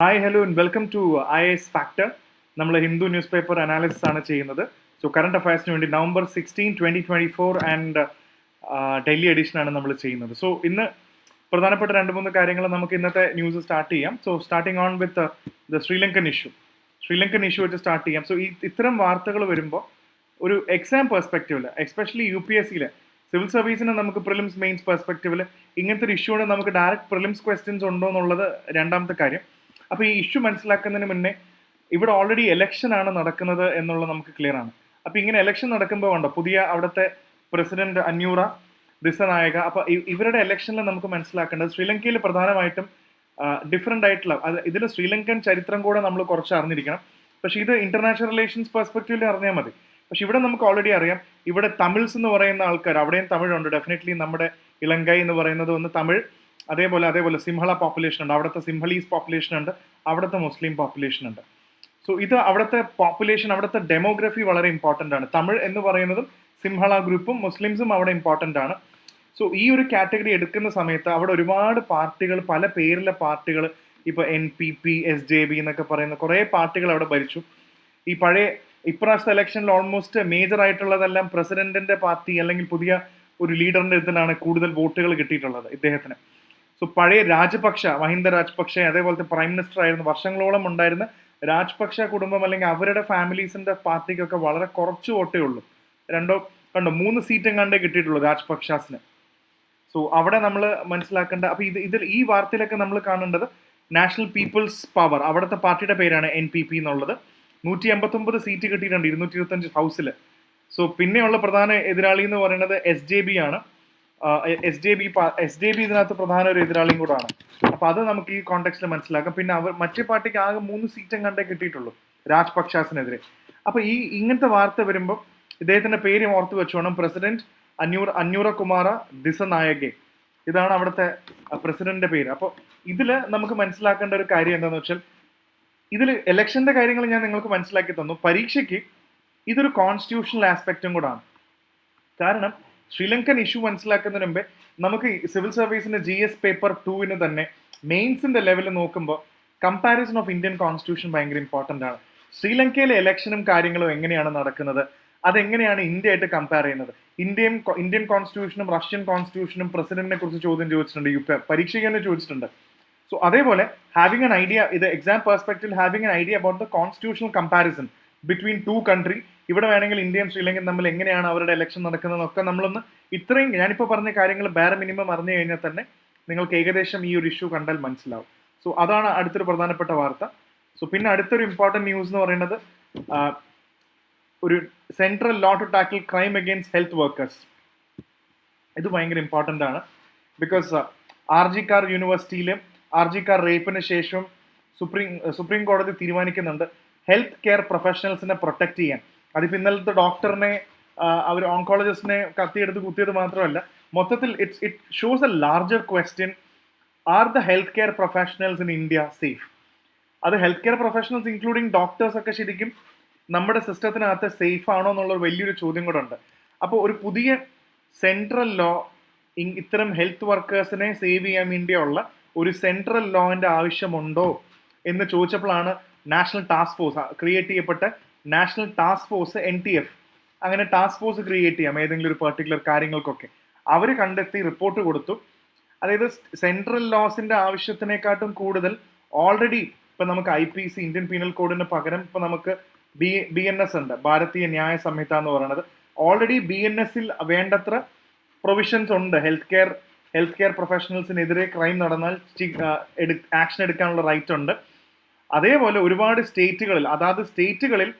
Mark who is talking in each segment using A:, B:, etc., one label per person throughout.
A: Hi hello and welcome to IAS factor. നമ്മൾ Hindu news paper analysis ആണ് ചെയ്യുന്നത്. So current അഫയേഴ്സിന് വേണ്ടി നവംബർ 16, 2024 ആൻഡ് ഡൽഹി എഡിഷൻ ആണ് നമ്മൾ ചെയ്യുന്നത്. സോ ഇന്ന് പ്രധാനപ്പെട്ട 2-3 കാര്യങ്ങൾ നമുക്ക് ഇന്നത്തെ ന്യൂസ് സ്റ്റാർട്ട് ചെയ്യാം. So starting on with the Sri Lankan issue വെച്ച് സ്റ്റാർട്ട് ചെയ്യാം. സോ ഇത്തരം വാർത്തകൾ വരുമ്പോൾ ഒരു എക്സാം പെർസ്പെക്റ്റീവിൽ എസ്പെഷ്യലി UPSCയിലെ സിവിൽ സർവീസിന് നമുക്ക് പ്രിലിംസ് മെയിൻസ് പെർസ്പെക്റ്റീവിൽ ഇങ്ങനത്തെ ഒരു ഇഷ്യൂണ് നമുക്ക് ഡയറക്റ്റ് പ്രിലിംസ് ക്വസ്റ്റ്യൻസ് ഉണ്ടോ എന്നുള്ളത് രണ്ടാമത്തെ കാര്യം. അപ്പോൾ ഈ ഇഷ്യൂ മനസ്സിലാക്കുന്നതിന് മുന്നേ ഇവിടെ ഓൾറെഡി ഇലക്ഷൻ ആണ് നടക്കുന്നത് എന്നുള്ളത് നമുക്ക് ക്ലിയർ ആണ്. അപ്പോൾ ഇങ്ങനെ ഇലക്ഷൻ നടക്കുമ്പോൾ ഉണ്ടോ പുതിയ അവിടുത്തെ പ്രസിഡന്റ് അന്യൂറ ദിസനായക. അപ്പോൾ ഇവരുടെ ഇലക്ഷനിൽ നമുക്ക് മനസ്സിലാക്കേണ്ടത് ശ്രീലങ്കയിൽ പ്രധാനമായിട്ടും ഡിഫറെൻ്റ് ആയിട്ടുള്ള ഇതിൽ ശ്രീലങ്കൻ ചരിത്രം കൂടെ നമ്മൾ കുറച്ച് അറിഞ്ഞിരിക്കണം. പക്ഷേ ഇത് ഇന്റർനാഷണൽ റിലേഷൻസ് പെർസ്പെക്റ്റീവിൽ അറിഞ്ഞാൽ മതി. പക്ഷെ ഇവിടെ നമുക്ക് ഓൾറെഡി അറിയാം, ഇവിടെ തമിഴ്സ് എന്ന് പറയുന്ന ആൾക്കാർ, അവിടെയും തമിഴുണ്ട്. ഡെഫിനറ്റ്ലി നമ്മുടെ ഇലങ്കൈ എന്ന് പറയുന്നത് ഒന്ന് തമിഴ്, അതേപോലെ സിംഹള പോപ്പുലേഷൻ ഉണ്ട്, അവിടുത്തെ സിംഹളീസ് പോപ്പുലേഷൻ ഉണ്ട്, അവിടുത്തെ മുസ്ലിം പോപ്പുലേഷൻ ഉണ്ട്. സോ ഇത് അവിടുത്തെ പോപ്പുലേഷൻ, അവിടുത്തെ ഡെമോഗ്രഫി വളരെ ഇമ്പോർട്ടൻ്റ് ആണ്. തമിഴ് എന്ന് പറയുന്നതും സിംഹള ഗ്രൂപ്പും മുസ്ലിംസും അവിടെ ഇമ്പോർട്ടൻ്റ് ആണ്. സോ ഈ ഒരു കാറ്റഗറി എടുക്കുന്ന സമയത്ത് അവിടെ ഒരുപാട് പാർട്ടികൾ, പല പേരിലെ പാർട്ടികൾ, ഇപ്പോൾ NPP, SJB എന്നൊക്കെ പറയുന്ന കുറേ പാർട്ടികൾ അവിടെ ഭരിച്ചു. ഈ ഇപ്രാവശ്യത്തെ ഇലക്ഷനിൽ ഓൾമോസ്റ്റ് മേജർ ആയിട്ടുള്ളതെല്ലാം പ്രസിഡന്റിന്റെ പാർട്ടി അല്ലെങ്കിൽ പുതിയ ഒരു ലീഡറിന്റെ ഇതിനാണ് കൂടുതൽ വോട്ടുകൾ കിട്ടിയിട്ടുള്ളത് ഇദ്ദേഹത്തിന്. സോ പഴയ മഹിന്ദ രാജപക്ഷ, അതേപോലത്തെ പ്രൈം മിനിസ്റ്റർ ആയിരുന്നു വർഷങ്ങളോളം ഉണ്ടായിരുന്ന രാജപക്ഷ കുടുംബം അല്ലെങ്കിൽ അവരുടെ ഫാമിലീസിന്റെ പാർട്ടിക്കൊക്കെ വളരെ കുറച്ച് വോട്ടേ ഉള്ളൂ. 3 സീറ്റ് എങ്ങാണ്ടേ കിട്ടിയിട്ടുള്ളൂ രാജപക്ഷാസിന്. സോ അവിടെ നമ്മൾ മനസ്സിലാക്കേണ്ട, അപ്പൊ ഇതിൽ ഈ വാർത്തയിലൊക്കെ നമ്മൾ കാണേണ്ടത് നാഷണൽ പീപ്പിൾസ് പവർ, അവിടുത്തെ പാർട്ടിയുടെ പേരാണ് NPP എന്നുള്ളത്. 189 സീറ്റ് കിട്ടിയിട്ടുണ്ട് 225 ഹൗസിൽ. സോ പിന്നെയുള്ള പ്രധാന എതിരാളി എന്ന് പറയുന്നത് SJB ആണ്. SJB ഇതിനകത്ത് പ്രധാന ഒരു എതിരാളിയും കൂടാണ്. അപ്പൊ അത് നമുക്ക് ഈ കോണ്ടെക്സ്റ്റിൽ മനസ്സിലാക്കാം. പിന്നെ മറ്റേ പാർട്ടിക്ക് ആകെ 3 സീറ്റും കണ്ടേ കിട്ടിയിട്ടുള്ളൂ രാജപക്ഷാസിനെതിരെ. അപ്പൊ ഇങ്ങനത്തെ വാർത്ത വരുമ്പോൾ ഇദ്ദേഹത്തിന്റെ പേര് ഓർത്ത് വെച്ചോണം, പ്രസിഡന്റ് അന്യൂറ കുമാര ദിസനായകെ. ഇതാണ് അവിടുത്തെ പ്രസിഡന്റിന്റെ പേര്. അപ്പോൾ ഇതില് നമുക്ക് മനസ്സിലാക്കേണ്ട ഒരു കാര്യം എന്താണെന്ന് വെച്ചാൽ, ഇതിൽ ഇലക്ഷന്റെ കാര്യങ്ങൾ ഞാൻ നിങ്ങൾക്ക് മനസ്സിലാക്കി തന്നു. പരീക്ഷയ്ക്ക് ഇതൊരു കോൺസ്റ്റിറ്റ്യൂഷണൽ ആസ്പെക്റ്റും കൂടാണ്. കാരണം ശ്രീലങ്കൻ ഇഷ്യൂ മനസ്സിലാക്കുന്നതിന് മുമ്പേ നമുക്ക് സിവിൽ സർവീസിന്റെ GS പേപ്പർ 2 തന്നെ മെയിൻസിന്റെ ലെവലിൽ നോക്കുമ്പോൾ കമ്പാരിസൺ ഓഫ് ഇന്ത്യൻ കോൺസ്റ്റിറ്റ്യൂഷൻ ഭയങ്കര ഇമ്പോർട്ടൻ്റ് ആണ്. ശ്രീലങ്കയിലെ ഇലക്ഷനും കാര്യങ്ങളും എങ്ങനെയാണ് നടക്കുന്നത്, അതെങ്ങനെയാണ് ഇന്ത്യ ആയിട്ട് കമ്പയർ ചെയ്യുന്നത്. ഇന്ത്യൻ കോൺസ്റ്റിറ്റ്യൂഷനും റഷ്യൻ കോൺസ്റ്റിറ്റ്യൂഷനും പ്രസിഡന്റിനെ കുറിച്ച് ചോദ്യം ചോദിച്ചിട്ടുണ്ട്, പരീക്ഷയ്ക്ക് തന്നെ ചോദിച്ചിട്ടുണ്ട്. So അതേപോലെ ഹാവിങ് an idea, ഇത് exam perspective, having an idea about the constitutional comparison between 2 country. ഇവിടെ വേണമെങ്കിൽ ഇന്ത്യയും ശ്രീലങ്കയും തമ്മിൽ എങ്ങനെയാണ് അവരുടെ ഇലക്ഷൻ നടക്കുന്നതെന്നൊക്കെ നമ്മളൊന്ന് ഇത്രയും ഞാനിപ്പോൾ പറഞ്ഞ കാര്യങ്ങൾ bare മിനിമം അറിഞ്ഞു കഴിഞ്ഞാൽ തന്നെ നിങ്ങൾക്ക് ഏകദേശം ഈ ഒരു ഇഷ്യൂ കണ്ടാൽ മനസ്സിലാവും. സോ അതാണ് അടുത്തൊരു പ്രധാനപ്പെട്ട വാർത്ത. സോ പിന്നെ അടുത്തൊരു ഇമ്പോർട്ടൻറ്റ് ന്യൂസ് എന്ന് പറയുന്നത് ഒരു central law to tackle crime against health workers. ഇത് ഭയങ്കര ഇമ്പോർട്ടൻ്റ് ആണ്. ബിക്കോസ് RG കാർ യൂണിവേഴ്സിറ്റിയിലെ RG കാർ റേപ്പിന് ശേഷം സുപ്രീം കോടതി തീരുമാനിക്കുന്നുണ്ട് ഹെൽത്ത് കെയർ പ്രൊഫഷണൽസിനെ പ്രൊട്ടക്ട് ചെയ്യാൻ. അതിപ്പോൾ ഇന്നലത്തെ ഡോക്ടറിനെ, അവർ ഓങ്കോളജിസ്റ്റിനെ കത്തിയെടുത്ത് കുത്തിയത് മാത്രമല്ല, മൊത്തത്തിൽ it shows A larger question: are the health care professionals in India safe? അത് health care professionals including doctors ഒക്കെ ശരിക്കും നമ്മുടെ സിസ്റ്റത്തിനകത്ത് സേഫ് ആണോ എന്നുള്ളൊരു വലിയൊരു ചോദ്യം കൂടെ ഉണ്ട്. അപ്പോൾ ഒരു പുതിയ സെൻട്രൽ ലോ ഇത്തരം ഹെൽത്ത് വർക്കേഴ്സിനെ സേവ് ചെയ്യാൻ വേണ്ടിയുള്ള ഒരു സെൻട്രൽ ലോന്റെ ആവശ്യമുണ്ടോ എന്ന് ചോദിച്ചപ്പോഴാണ് നാഷണൽ ടാസ്ക് ഫോഴ്സ് ക്രിയേറ്റ് ചെയ്യപ്പെട്ട നാഷണൽ ടാസ്ക് ഫോഴ്സ് NTF, അങ്ങനെ ടാസ്ക് ഫോഴ്സ് ക്രിയേറ്റ് ചെയ്യാം ഏതെങ്കിലും ഒരു പെർട്ടിക്കുലർ കാര്യങ്ങൾക്കൊക്കെ. അവർ കണ്ടെത്തി റിപ്പോർട്ട് കൊടുത്തു. അതായത് സെൻട്രൽ ലോസിന്റെ ആവശ്യത്തിനെക്കാട്ടും കൂടുതൽ ഓൾറെഡി ഇപ്പൊ നമുക്ക് IPC ഇന്ത്യൻ പീനൽ കോഡിന് പകരം ഇപ്പൊ നമുക്ക് BNS ഉണ്ട്, ഭാരതീയ ന്യായ സംഹിത എന്ന് പറയുന്നത്. ഓൾറെഡി BNSൽ വേണ്ടത്ര പ്രൊവിഷൻസ് ഉണ്ട്. ഹെൽത്ത് കെയർ പ്രൊഫഷണൽസിനെതിരെ ക്രൈം നടന്നാൽ ആക്ഷൻ എടുക്കാനുള്ള റൈറ്റ് ഉണ്ട്. അതേപോലെ ഒരുപാട് സ്റ്റേറ്റുകളിൽ, അതാത് സ്റ്റേറ്റുകളിൽ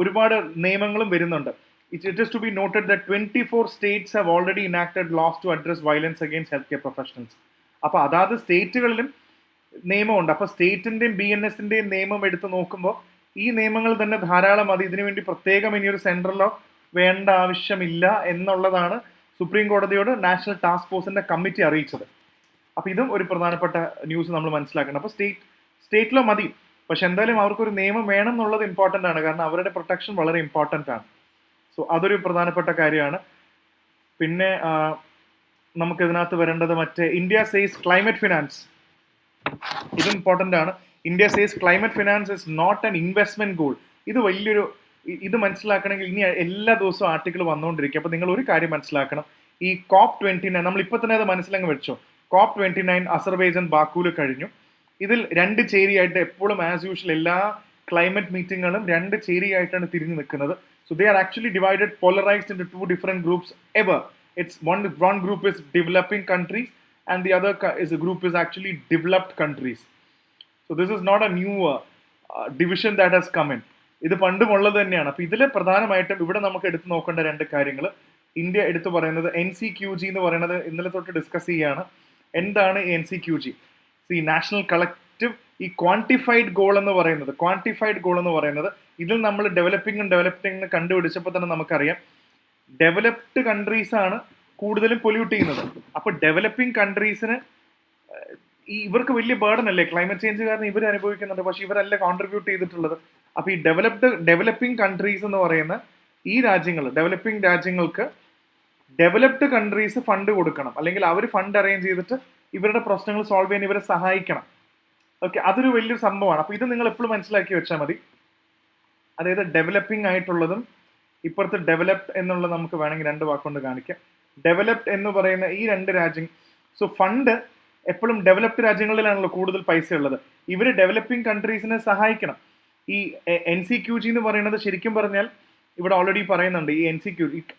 A: ഒരുപാട് നിയമങ്ങളും വരുന്നുണ്ട്. It is to be noted that 24 states have already enacted laws to address violence against healthcare professionals. അപ്പോൾ അതാത് സ്റ്റേറ്റുകളിലും നിയമമുണ്ട്. അപ്പോൾ സ്റ്റേറ്റിന്റെയും BNSന്റെയും നിയമം എടുത്ത് നോക്കുമ്പോൾ ഈ നിയമങ്ങൾ തന്നെ ധാരാളം മതി. ഇതിനുവേണ്ടി പ്രത്യേകം ഇനിയൊരു സെൻട്രൽ ലോ വേണ്ട ആവശ്യമില്ല എന്നുള്ളതാണ് സുപ്രീം കോടതിയോട് നാഷണൽ ടാസ്ക് ഫോഴ്സിന്റെ കമ്മിറ്റി അറിയിച്ചത്. അപ്പോൾ ഇതും ഒരു പ്രധാനപ്പെട്ട ന്യൂസ് നമ്മൾ മനസ്സിലാക്കണം. അപ്പോൾ സ്റ്റേറ്റ് ലോ മതി, പക്ഷെ എന്തായാലും അവർക്കൊരു നിയമം വേണം എന്നുള്ളത് ഇമ്പോർട്ടൻ്റ് ആണ്. കാരണം അവരുടെ പ്രൊട്ടക്ഷൻ വളരെ ഇമ്പോർട്ടൻ്റ് ആണ്. സോ അതൊരു പ്രധാനപ്പെട്ട കാര്യമാണ്. പിന്നെ നമുക്ക് ഇതിനകത്ത് വരേണ്ടത് ഇന്ത്യ സേസ് ക്ലൈമറ്റ് ഫിനാൻസ്. ഇതും ഇമ്പോർട്ടൻ്റ് ആണ്. India says climate finance is not an investment goal. ഇത് വലിയൊരു ഇത് മനസ്സിലാക്കണമെങ്കിൽ ഇനി എല്ലാ ദിവസവും ആർട്ടിക്കിൾ വന്നുകൊണ്ടിരിക്കും. അപ്പോൾ നിങ്ങൾ ഒരു കാര്യം മനസ്സിലാക്കണം, ഈ COP29 നമ്മൾ ഇപ്പോൾ തന്നെ അത് മനസ്സിലങ്ങ് വെച്ചോ. COP29 അസർബൈജാൻ ബാക്കൂല് കഴിഞ്ഞു. ഇതിൽ രണ്ട് ചേരിയായിട്ട് എപ്പോഴും ആസ് യൂഷ്വൽ എല്ലാ ക്ലൈമറ്റ് മീറ്റിങ്ങുകളും രണ്ട് ചേരിയായിട്ടാണ് തിരിഞ്ഞു നിൽക്കുന്നത്. So they are actually divided, polarized into two different groups ever. It's one group is developing countries and the other is a group is actually developed countries. So this is not a new division that has come in. ഇത് പണ്ടുമുള്ളത് തന്നെയാണ്. അപ്പോൾ ഇതിൽ പ്രധാനമായിട്ടും ഇവിടെ നമുക്ക് എടുത്തു നോക്കേണ്ട രണ്ട് കാര്യങ്ങൾ, ഇന്ത്യ എടുത്തു പറയുന്നത് NCQG എന്ന് പറയുന്നത് ഇന്നലെ തൊട്ട് ഡിസ്കസ് ചെയ്യുകയാണ്. എന്താണ് NCQG? ഈ നാഷണൽ കളക്റ്റീവ് ഈ ക്വാണ്ടിഫൈഡ് ഗോൾ എന്ന് പറയുന്നത് ഇതിൽ നമ്മൾ ഡെവലപ്പിംഗ് കണ്ടുപിടിച്ചപ്പോൾ തന്നെ നമുക്കറിയാം ഡെവലപ്ഡ് കൺട്രീസ് ആണ് കൂടുതലും പൊല്യൂട്ട് ചെയ്യുന്നത്. അപ്പോൾ ഡെവലപ്പിംഗ് കൺട്രീസിന് ഇവർക്ക് വലിയ ബേർഡൻ അല്ലേ ക്ലൈമറ്റ് ചേഞ്ച് കാരണം ഇവർ അനുഭവിക്കുന്നുണ്ട്, പക്ഷെ ഇവരല്ല കോൺട്രിബ്യൂട്ട് ചെയ്തിട്ടുള്ളത്. അപ്പോൾ ഈ ഡെവലപ്പിംഗ് കൺട്രീസ് എന്ന് പറയുന്ന ഈ രാജ്യങ്ങൾ, ഡെവലപ്പിംഗ് രാജ്യങ്ങൾക്ക് ഡെവലപ്ഡ് കൺട്രീസ് ഫണ്ട് കൊടുക്കണം, അല്ലെങ്കിൽ അവർ ഫണ്ട് അറേഞ്ച് ചെയ്തിട്ട് ഇവരുടെ പ്രശ്നങ്ങൾ സോൾവ് ചെയ്യാൻ ഇവരെ സഹായിക്കണം. ഓക്കെ, അതൊരു വലിയൊരു സംഭവമാണ്. അപ്പോൾ ഇത് നിങ്ങൾ എപ്പോഴും മനസ്സിലാക്കി വെച്ചാൽ മതി. അതായത് ഡെവലപ്പിംഗ് ആയിട്ടുള്ളതും ഇപ്പുറത്ത് ഡെവലപ്ഡ് എന്നുള്ളത് നമുക്ക് വേണമെങ്കിൽ രണ്ട് വാക്കുകൊണ്ട് കാണിക്കാം. ഡെവലപ്ഡ് എന്ന് പറയുന്ന ഈ രണ്ട് രാജ്യങ്ങൾ, സോ ഫണ്ട് എപ്പോഴും ഡെവലപ്ഡ് രാജ്യങ്ങളിലാണല്ലോ കൂടുതൽ പൈസ ഉള്ളത്. ഇവർ ഡെവലപ്പിംഗ് കൺട്രീസിനെ സഹായിക്കണം. ഈ NCQG എന്ന് പറയുന്നത് ശരിക്കും പറഞ്ഞാൽ ഇവിടെ ഓൾറെഡി പറയുന്നുണ്ട്,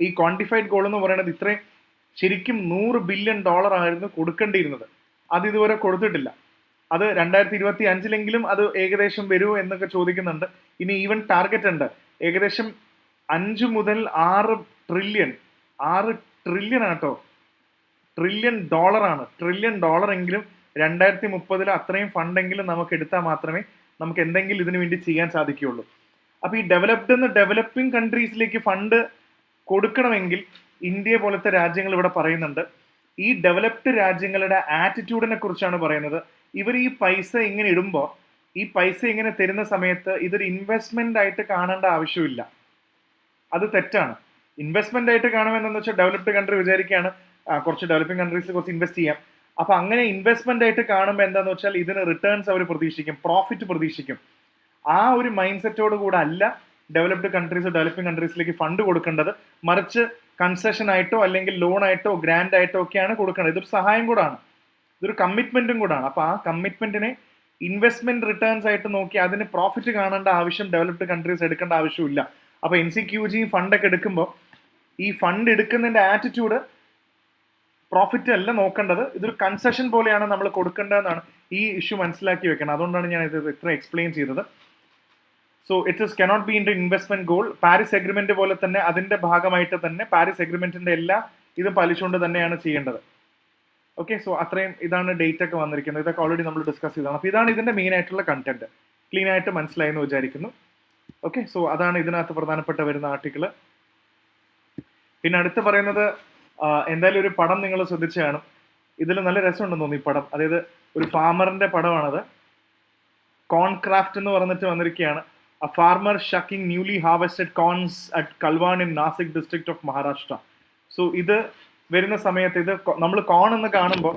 A: ഈ ക്വാണ്ടിഫൈഡ് ഗോൾ എന്ന് പറയുന്നത് ഇത്രയും ശരിക്കും $100 ബില്യൺ ആയിരുന്നു കൊടുക്കേണ്ടിയിരുന്നത്. അത് ഇതുവരെ കൊടുത്തിട്ടില്ല. അത് 2025 അത് ഏകദേശം വരുമോ എന്നൊക്കെ ചോദിക്കുന്നുണ്ട്. ഇനി ഈവൻ ടാർഗറ്റ് ഉണ്ട്, ഏകദേശം 5 മുതൽ 6 ട്രില്യൺ ആട്ടോ, ട്രില്യൺ ഡോളർ എങ്കിലും 2030 അത്രയും ഫണ്ടെങ്കിലും നമുക്ക് എടുത്താൽ മാത്രമേ നമുക്ക് എന്തെങ്കിലും ഇതിനു വേണ്ടി ചെയ്യാൻ സാധിക്കുകയുള്ളൂ. അപ്പോൾ ഈ ഡെവലപ്പിംഗ് കൺട്രീസിലേക്ക് ഫണ്ട് കൊടുക്കണമെങ്കിൽ ഇന്ത്യ പോലത്തെ രാജ്യങ്ങൾ ഇവിടെ പറയുന്നുണ്ട്. ഈ ഡെവലപ്ഡ് രാജ്യങ്ങളുടെ ആറ്റിറ്റ്യൂഡിനെ കുറിച്ചാണ് പറയുന്നത്. ഇവർ ഈ പൈസ ഇങ്ങനെ ഇടുമ്പോൾ, ഈ പൈസ ഇങ്ങനെ തരുന്ന സമയത്ത് ഇതൊരു ഇൻവെസ്റ്റ്മെന്റ് ആയിട്ട് കാണേണ്ട ആവശ്യമില്ല. അത് തെറ്റാണ്. ഇൻവെസ്റ്റ്മെന്റ് ആയിട്ട് കാണുമെന്നു വെച്ചാൽ ഡെവലപ്ഡ് കൺട്രി വിചാരിക്കുകയാണ് കുറച്ച് ഡെവലപ്പിംഗ് കൺട്രീസിൽ കുറച്ച് ഇൻവെസ്റ്റ് ചെയ്യാം. അപ്പൊ അങ്ങനെ ഇൻവെസ്റ്റ്മെന്റ് ആയിട്ട് കാണുമ്പോൾ എന്താന്ന് വെച്ചാൽ ഇതിന് റിട്ടേൺസ് അവർ പ്രതീക്ഷിക്കും, പ്രോഫിറ്റ് പ്രതീക്ഷിക്കും. ആ ഒരു മൈൻഡ് സെറ്റോട് കൂടെ അല്ല ഡെവലപ്ഡ് കൺട്രീസ് ഡെവലപ്പിംഗ് കൺട്രീസിലേക്ക് ഫണ്ട് കൊടുക്കേണ്ടത്. മറിച്ച് കൺസെഷൻ ആയിട്ടോ അല്ലെങ്കിൽ ലോൺ ആയിട്ടോ ഗ്രാൻഡ് ആയിട്ടോ ഒക്കെയാണ് കൊടുക്കേണ്ടത്. ഇതൊരു സഹായം കൂടാണ്, ഇതൊരു കമ്മിറ്റ്മെന്റും കൂടാണ്. അപ്പൊ ആ കമ്മിറ്റ്മെന്റിനെ ഇൻവെസ്റ്റ്മെന്റ് റിട്ടേൺസ് ആയിട്ട് നോക്കി അതിന് പ്രോഫിറ്റ് കാണേണ്ട ആവശ്യം ഡെവലപ്ഡ് കൺട്രീസ് എടുക്കേണ്ട ആവശ്യമില്ല. അപ്പൊ NCQG ഫണ്ടൊക്കെ എടുക്കുമ്പോൾ ഈ ഫണ്ട് എടുക്കുന്നതിന്റെ ആറ്റിറ്റ്യൂഡ് പ്രോഫിറ്റ് അല്ല നോക്കേണ്ടത്, ഇതൊരു കൺസെഷൻ പോലെയാണ് നമ്മൾ കൊടുക്കേണ്ടതെന്നാണ് ഈ ഇഷ്യൂ മനസ്സിലാക്കി വെക്കണം. അതുകൊണ്ടാണ് ഞാൻ ഇത് ഇത്ര എക്സ്പ്ലെയിൻ ചെയ്തത്. So it cannot be into investment goal. Paris agreement പോലെ തന്നെ അതിന്റെ ഭാഗമായിട്ട് തന്നെ പാരീസ് എഗ്രിമെന്റിന്റെ എല്ലാ ഇതും പാലിച്ചുകൊണ്ട് തന്നെയാണ് ചെയ്യേണ്ടത്. ഓക്കെ, സോ അത്രയും ഇതാണ് ഡേറ്റ് ഒക്കെ വന്നിരിക്കുന്നത്. ഇതൊക്കെ ഓൾറെഡി നമ്മൾ ഡിസ്കസ് ചെയ്തതാണ്. അപ്പോൾ ഇതാണ് ഇതിന്റെ മെയിൻ ആയിട്ടുള്ള കണ്ടന്റ്. ക്ലീൻ ആയിട്ട് മനസ്സിലായി എന്ന് വിചാരിക്കുന്നു. ഓക്കെ, സോ അതാണ് ഇതിനകത്ത് പ്രധാനപ്പെട്ട വരുന്ന ആർട്ടിക്കിൾ. പിന്നെ അടുത്ത് പറയുന്നത് എന്തായാലും ഒരു പടം നിങ്ങൾ ശ്രദ്ധിച്ചു കാണും. ഇതിൽ നല്ല രസമുണ്ടെന്ന് തോന്നി ഈ പടം. അതായത് ഒരു ഫാമറിന്റെ പടമാണത്. കോൺക്രാഫ്റ്റ് എന്ന് പറഞ്ഞിട്ട് വന്നിരിക്കുകയാണ്. A farmer shucking newly harvested corns at Kalwan in Nasik district of Maharashtra. So ഇത് വരുന്ന സമയത്ത് ഇത് നമ്മൾ കോൺ എന്ന് കാണുമ്പോൾ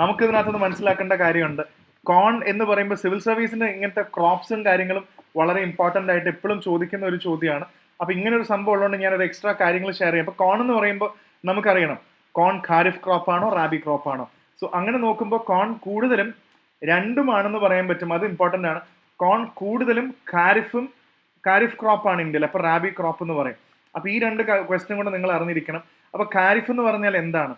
A: നമുക്ക് ഇതിനകത്ത് മനസ്സിലാക്കേണ്ട കാര്യമുണ്ട്. കോൺ എന്ന് പറയുമ്പോൾ സിവിൽ സർവീസിന്റെ ഇങ്ങനത്തെ ക്രോപ്സും കാര്യങ്ങളും വളരെ ഇമ്പോർട്ടൻ്റ് ആയിട്ട് എപ്പോഴും ചോദിക്കുന്ന ഒരു ചോദ്യമാണ്. അപ്പോൾ ഇങ്ങനെ ഒരു സംഭവം ഉള്ളതുകൊണ്ട് ഞാനൊരു എക്സ്ട്രാ കാര്യങ്ങൾ ഷെയർ ചെയ്യാം. അപ്പോൾ കോൺ എന്ന് പറയുമ്പോൾ നമുക്കറിയണം കോൺ ഖാരിഫ് ക്രോപ്പാണോ റാബി ക്രോപ്പാണോ. സോ അങ്ങനെ നോക്കുമ്പോൾ കോൺ കൂടുതലും രണ്ടുമാണെന്ന് പറയാൻ പറ്റും. അത് ഇമ്പോർട്ടൻ്റ് ആണ്. കോൺ കൂടുതലും ഖാരിഫ് ക്രോപ്പാണ് ഇന്ത്യയിൽ, അപ്പോൾ റാബി ക്രോപ്പ് എന്ന് പറയും. അപ്പോൾ ഈ രണ്ട് ക്വസ്റ്റ്യൻ കൂടെ നിങ്ങൾ അറിഞ്ഞിരിക്കണം. അപ്പോൾ ഖാരിഫ് എന്ന് പറഞ്ഞാൽ എന്താണ്,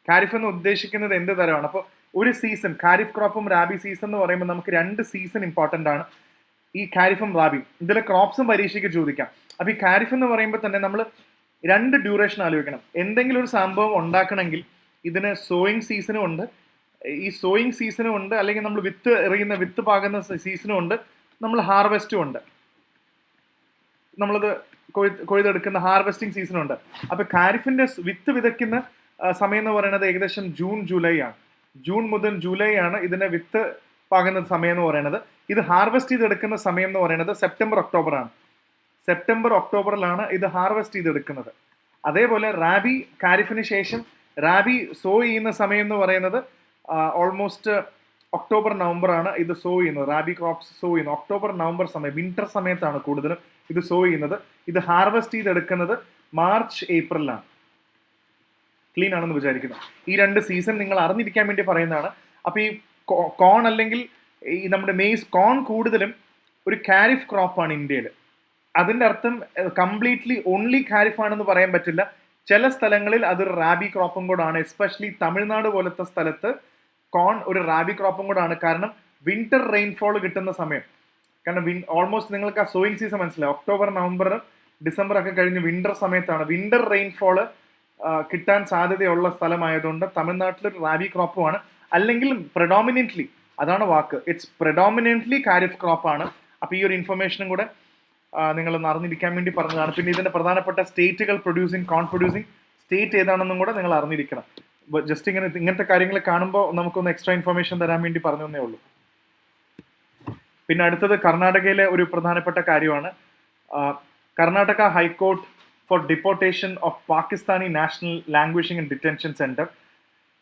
A: ഖാരിഫ് എന്ന് ഉദ്ദേശിക്കുന്നത് എന്ത് തരമാണ്. അപ്പോൾ ഒരു സീസൺ ഖാരിഫ് ക്രോപ്പും റാബി സീസൺ എന്ന് പറയുമ്പോൾ നമുക്ക് 2 സീസൺ ഇമ്പോർട്ടൻ്റ് ആണ്. ഈ ഖാരിഫും റാബിയും ഇതിലെ ക്രോപ്സും പരീക്ഷയ്ക്ക് ചോദിക്കാം. അപ്പോൾ ഈ ഖാരിഫ് എന്ന് പറയുമ്പോൾ തന്നെ നമ്മൾ 2 ഡ്യൂറേഷൻ ആലോചിക്കണം. എന്തെങ്കിലും ഒരു സംഭവം ഉണ്ടാക്കണമെങ്കിൽ ഇതിന് സോയിങ് സീസണും ഉണ്ട്, ഈ സോയിങ് സീസണും ഉണ്ട്, അല്ലെങ്കിൽ നമ്മൾ വിത്ത് പാകുന്ന സീസണും ഉണ്ട്, നമ്മൾ ഹാർവെസ്റ്റും ഉണ്ട്, നമ്മളത് കൊയ്തെടുക്കുന്ന ഹാർവെസ്റ്റിംഗ് സീസണും ഉണ്ട്. അപ്പൊ ഖാരിഫിന്റെ വിത്ത് വിതയ്ക്കുന്ന സമയം എന്ന് പറയുന്നത് ഏകദേശം ജൂൺ മുതൽ ജൂലൈ ആണ് ഇതിന്റെ വിത്ത് പാകുന്ന സമയം എന്ന് പറയുന്നത്. ഇത് ഹാർവെസ്റ്റ് ചെയ്തെടുക്കുന്ന സമയം എന്ന് പറയുന്നത് സെപ്റ്റംബർ ഒക്ടോബറിലാണ് ഇത് ഹാർവെസ്റ്റ് ചെയ്തെടുക്കുന്നത്. അതേപോലെ റാബി ഖാരിഫിന് ശേഷം റാബി സോ ചെയ്യുന്ന സമയം എന്ന് പറയുന്നത് ഓൾമോസ്റ്റ് ഒക്ടോബർ നവംബർ ആണ് ഇത് സോ ചെയ്യുന്നത്. റാബി ക്രോപ്സ് സോ ചെയ്യുന്നത് ഒക്ടോബർ നവംബർ സമയം, വിന്റർ സമയത്താണ് കൂടുതലും ഇത് സോ ചെയ്യുന്നത്. ഇത് ഹാർവെസ്റ്റ് ചെയ്തെടുക്കുന്നത് മാർച്ച് ഏപ്രിലാണ്. ക്ലീൻ ആണെന്ന് വിചാരിക്കുന്നു. ഈ 2 സീസൺ നിങ്ങൾ അറിഞ്ഞിരിക്കാൻ വേണ്ടി പറയുന്നതാണ്. അപ്പോൾ ഈ കോൺ അല്ലെങ്കിൽ ഈ നമ്മുടെ മെയ്സ്, കോൺ കൂടുതലും ഒരു ഖാരിഫ് ക്രോപ്പാണ് ഇന്ത്യയിൽ. അതിൻ്റെ അർത്ഥം കംപ്ലീറ്റ്ലി ഓൺലി ഖാരിഫ് ആണെന്ന് പറയാൻ പറ്റില്ല. ചില സ്ഥലങ്ങളിൽ അതൊരു റാബി ക്രോപ്പും കൂടാണ്. എസ്പെഷ്യലി തമിഴ്നാട് പോലത്തെ സ്ഥലത്ത് കോൺ ഒരു റാബി ക്രോപ്പും കൂടാണ്. കാരണം വിന്റർ റെയിൻഫോൾ കിട്ടുന്ന സമയം. കാരണം ഓൾമോസ്റ്റ് നിങ്ങൾക്ക് ആ സോയിങ് സീസൺ മനസ്സിലാവും. ഒക്ടോബർ നവംബർ ഡിസംബർ ഒക്കെ കഴിഞ്ഞ് വിന്റർ സമയത്താണ്. വിന്റർ റെയിൻഫോള് കിട്ടാൻ സാധ്യതയുള്ള സ്ഥലമായതുകൊണ്ട് തമിഴ്നാട്ടിലൊരു റാബി ക്രോപ്പുമാണ്. അല്ലെങ്കിൽ പ്രെഡോമിനൻ്റ്ലി, അതാണ് വാക്ക്, ഇറ്റ്സ് പ്രെഡോമിനൻ്റ്ലി ഖാരിഫ് ക്രോപ്പാണ്. അപ്പോൾ ഈ ഒരു ഇൻഫർമേഷനും കൂടെ നിങ്ങളൊന്ന് അറിഞ്ഞിരിക്കാൻ വേണ്ടി പറഞ്ഞതാണ്. പിന്നെ ഇതിൻ്റെ പ്രധാനപ്പെട്ട സ്റ്റേറ്റുകൾ കോൺ പ്രൊഡ്യൂസിങ് സ്റ്റേറ്റ് ഏതാണെന്നും കൂടെ നിങ്ങൾ അറിഞ്ഞിരിക്കണം. ജസ്റ്റ് ഇങ്ങനത്തെ കാര്യങ്ങൾ കാണുമ്പോൾ നമുക്കൊന്ന് എക്സ്ട്രാ ഇൻഫർമേഷൻ തരാൻ വേണ്ടി പറഞ്ഞു തന്നേ ഉള്ളൂ. പിന്നെ അടുത്തത് കർണാടകയിലെ ഒരു പ്രധാനപ്പെട്ട കാര്യമാണ്. Karnataka high court four deportation of Pakistani national ലാംഗ്വേജിംഗ് and detention centre.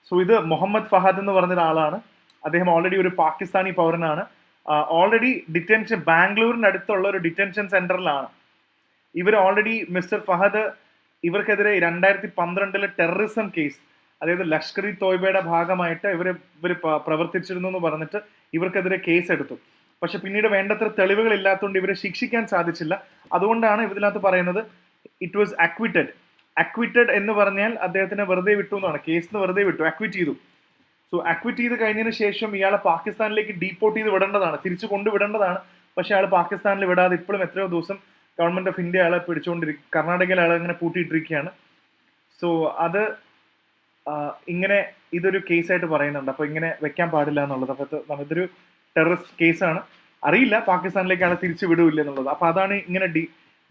A: So ഇത് മുഹമ്മദ് ഫഹദ് എന്ന് പറഞ്ഞ ഒരാളാണ്. അദ്ദേഹം ഓൾറെഡി ഒരു പാകിസ്ഥാനി പൗരനാണ്. ഓൾറെഡി ഡിറ്റൻഷൻ, ബാംഗ്ലൂരിൻ്റെ അടുത്തുള്ള ഒരു ഡിറ്റൻഷൻ സെൻറ്ററിലാണ്. ഇവർ ഓൾറെഡി മിസ്റ്റർ ഫഹദ്, ഇവർക്കെതിരെ 2012 ടെററിസം കേസ്, അതായത് ലഷ്കർ ഇ തോയ്ബയുടെ ഭാഗമായിട്ട് ഇവർ പ്രവർത്തിച്ചിരുന്നു എന്ന് പറഞ്ഞിട്ട് ഇവർക്കെതിരെ കേസ് എടുത്തു. പക്ഷെ പിന്നീട് വേണ്ടത്ര തെളിവുകൾ ഇല്ലാത്തതുകൊണ്ട് ഇവരെ ശിക്ഷിക്കാൻ സാധിച്ചില്ല. അതുകൊണ്ടാണ് ഇതിനകത്ത് പറയുന്നത് ഇറ്റ് വാസ് അക്വിറ്റഡ്. അക്വിറ്റഡ് എന്ന് പറഞ്ഞാൽ അദ്ദേഹത്തിനെ വെറുതെ വിട്ടു എന്നാണ്. കേസിന് വെറുതെ വിട്ടു, അക്വിറ്റ് ചെയ്തു. സോ അക്വിറ്റ് ചെയ്ത് കഴിഞ്ഞതിന് ശേഷം ഇയാളെ പാകിസ്ഥാനിലേക്ക് ഡീപ്പോർട്ട് ചെയ്ത് വിടേണ്ടതാണ്, തിരിച്ചു കൊണ്ടുവിടേണ്ടതാണ്. പക്ഷെ അയാൾ പാകിസ്ഥാനിൽ വിടാതെ ഇപ്പോഴും എത്രയോ ദിവസം ഗവൺമെന്റ് ഓഫ് ഇന്ത്യ അയാളെ പിടിച്ചുകൊണ്ടിരിക്കും. കർണാടകയിൽ അയാളെ ഇങ്ങനെ പൂട്ടിയിട്ടിരിക്കുകയാണ്. സോ അത് ഇങ്ങനെ ഇതൊരു കേസായിട്ട് പറയുന്നുണ്ട്. അപ്പോൾ ഇങ്ങനെ വെക്കാൻ പാടില്ല എന്നുള്ളത്. അപ്പോൾ ഇതൊരു ടെററിസ്റ്റ് കേസാണ്. അറിയില്ല പാകിസ്ഥാനിലേക്ക് അയാളെ തിരിച്ചു വിടൂല്ല എന്നുള്ളത്. അപ്പോൾ അതാണ് ഇങ്ങനെ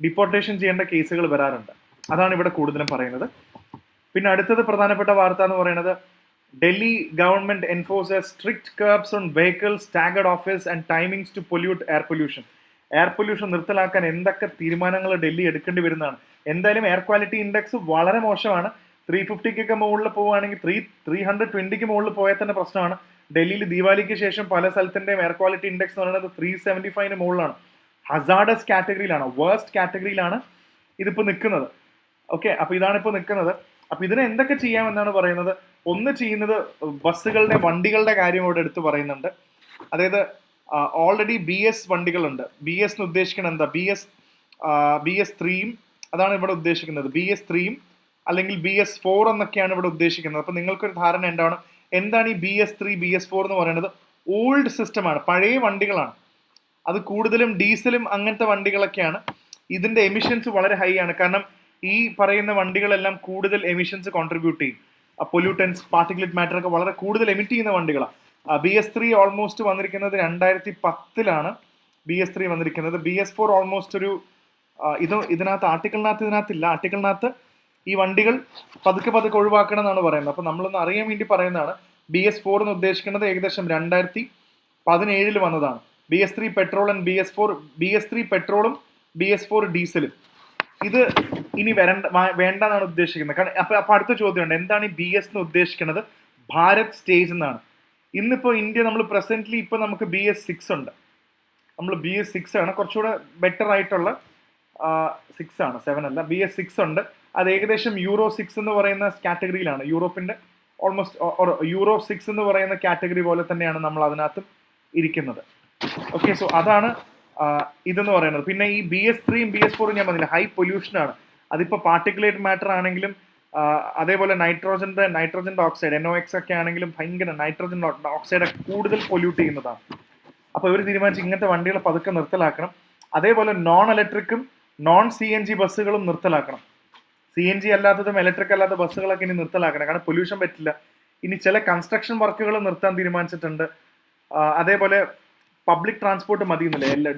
A: ഡിപ്പോർട്ടേഷൻ ചെയ്യേണ്ട കേസുകൾ വരാറുണ്ട്. അതാണ് ഇവിടെ കൂടുതലും പറയുന്നത്. പിന്നെ അടുത്തത് പ്രധാനപ്പെട്ട വാർത്ത എന്ന് പറയുന്നത്, Delhi government enforces strict കർബ്സ് on vehicles, സ്റ്റാഗർഡ് office and timings to pollute air pollution. Air pollution നിർത്തലാക്കാൻ എന്തൊക്കെ തീരുമാനങ്ങൾ ഡൽഹി എടുക്കേണ്ടി വരുന്നതാണ്. എന്തായാലും എയർ ക്വാളിറ്റി ഇൻഡെക്സ് വളരെ മോശമാണ്. 350 മുകളിൽ പോവുകയാണെങ്കിൽ 320 മുകളിൽ പോയാൽ തന്നെ പ്രശ്നമാണ്. ഡൽഹിയിൽ ദീപാവലിക്ക് ശേഷം പല സ്ഥലത്തിൻ്റെയും എയർ ക്വാളിറ്റി ഇൻഡെക്സ് എന്ന് പറയുന്നത് 375 മുകളിലാണ്. ഹസാർഡസ് കാറ്റഗറിയിലാണ്, വേഴ്സ്റ്റ് കാറ്റഗറിയിലാണ് ഇതിപ്പോൾ നിൽക്കുന്നത്. ഓക്കെ, അപ്പോൾ ഇതാണ് ഇപ്പോൾ നിൽക്കുന്നത്. അപ്പോൾ ഇതിനെ എന്തൊക്കെ ചെയ്യാമെന്നാണ് പറയുന്നത്. ഒന്ന് ചെയ്യുന്നത് ബസ്സുകളുടെ, വണ്ടികളുടെ കാര്യം ഇവിടെ എടുത്ത് പറയുന്നുണ്ട്. അതായത് ഓൾറെഡി BS വണ്ടികളുണ്ട്. BS എന്ന് ഉദ്ദേശിക്കുന്നത് എന്താ, BS 3 അതാണ് ഇവിടെ ഉദ്ദേശിക്കുന്നത്. BS 3 അല്ലെങ്കിൽ BS 4 എന്നൊക്കെയാണ് ഇവിടെ ഉദ്ദേശിക്കുന്നത്. അപ്പോൾ നിങ്ങൾക്കൊരു ധാരണ ഉണ്ടാവണം എന്താണ് ഈ BS 3 BS 4 എന്ന് പറയുന്നത്. ഓൾഡ് സിസ്റ്റമാണ്, പഴയ വണ്ടികളാണ്. അത് കൂടുതലും ഡീസലും അങ്ങനത്തെ വണ്ടികളൊക്കെയാണ്. ഇതിൻ്റെ എമിഷൻസ് വളരെ ഹൈ ആണ്. കാരണം ഈ പറയുന്ന വണ്ടികളെല്ലാം കൂടുതൽ എമിഷൻസ് കോൺട്രിബ്യൂട്ട് ചെയ്യും. പൊല്യൂട്ടൻസ്, പാർട്ടിക്കുലേറ്റ് മാറ്റർ ഒക്കെ വളരെ കൂടുതൽ എമിറ്റ് ചെയ്യുന്ന വണ്ടികളാണ്. BS 3 ഓൾമോസ്റ്റ് വന്നിരിക്കുന്നത് 2010 BS 3 വന്നിരിക്കുന്നത്. BS 4 ഓൾമോസ്റ്റ് ഒരു ഇതിനകത്ത് ആർട്ടിക്കിളിനകത്തില്ല. ആർട്ടിക്കിളിനകത്ത് ഈ വണ്ടികൾ പതുക്കെ ഒഴിവാക്കണം എന്നാണ് പറയുന്നത്. അപ്പോൾ നമ്മളൊന്ന് അറിയാൻ വേണ്ടി പറയുന്നതാണ്. BS 4 എന്ന് ഉദ്ദേശിക്കുന്നത് ഏകദേശം 2017 വന്നതാണ്. BS 3 പെട്രോൾ ആൻഡ് BS 3 പെട്രോളും BS 4 ഡീസലും. ഇത് ഇനി വേണ്ടെന്നാണ് ഉദ്ദേശിക്കുന്നത്. കാരണം അപ്പോൾ അടുത്ത ചോദ്യമുണ്ട്, എന്താണ് ഈ BS എന്ന് ഉദ്ദേശിക്കുന്നത്. ഭാരത് സ്റ്റേജ് എന്നാണ്. ഇന്നിപ്പോൾ ഇന്ത്യ നമ്മൾ പ്രസന്റ്ലി ഇപ്പോൾ നമുക്ക് BS 6 ഉണ്ട്. നമ്മൾ BS 6 ആണ്, കുറച്ചുകൂടെ ബെറ്റർ ആയിട്ടുള്ള 6 ആണ്, 7 അല്ല. BS 6 ഉണ്ട്. അത് ഏകദേശം Euro 6 എന്ന് പറയുന്ന കാറ്റഗറിയിലാണ്. യൂറോപ്പിൻ്റെ ഓൾമോസ്റ്റ് Euro 6 എന്ന് പറയുന്ന കാറ്റഗറി പോലെ തന്നെയാണ് നമ്മൾ അതിനകത്തും ഇരിക്കുന്നത്. ഓക്കെ, സോ അതാണ് ഇതെന്ന് പറയുന്നത്. പിന്നെ ഈ BS 3 BS 4 ഞാൻ പറഞ്ഞില്ല, ഹൈ പൊല്യൂഷനാണ്. അതിപ്പോൾ പാർട്ടിക്കുലേറ്റ് മാറ്റർ ആണെങ്കിലും അതേപോലെ നൈട്രോജൻ ഓക്സൈഡ് NOx ഒക്കെ ആണെങ്കിലും ഭയങ്കര നൈട്രോജൻ ഓക്സൈഡ് കൂടുതൽ പൊല്യൂട്ട് ചെയ്യുന്നതാണ്. അപ്പോൾ ഇവർ തീരുമാനിച്ച് ഇങ്ങനത്തെ വണ്ടികൾ പതുക്കെ നിർത്തലാക്കണം. അതേപോലെ നോൺ ഇലക്ട്രിക്കും നോൺ CNG ബസ്സുകളും നിർത്തലാക്കണം. CNG അല്ലാത്തതും ഇലക്ട്രിക് അല്ലാത്ത ബസ്സുകളൊക്കെ ഇനി നിർത്തലാക്കണം. കാരണം പൊല്യൂഷൻ പറ്റില്ല. ഇനി ചില കൺസ്ട്രക്ഷൻ വർക്കുകൾ നിർത്താൻ തീരുമാനിച്ചിട്ടുണ്ട്. അതേപോലെ പബ്ലിക് ട്രാൻസ്പോർട്ട് മതിയെന്നില്ല.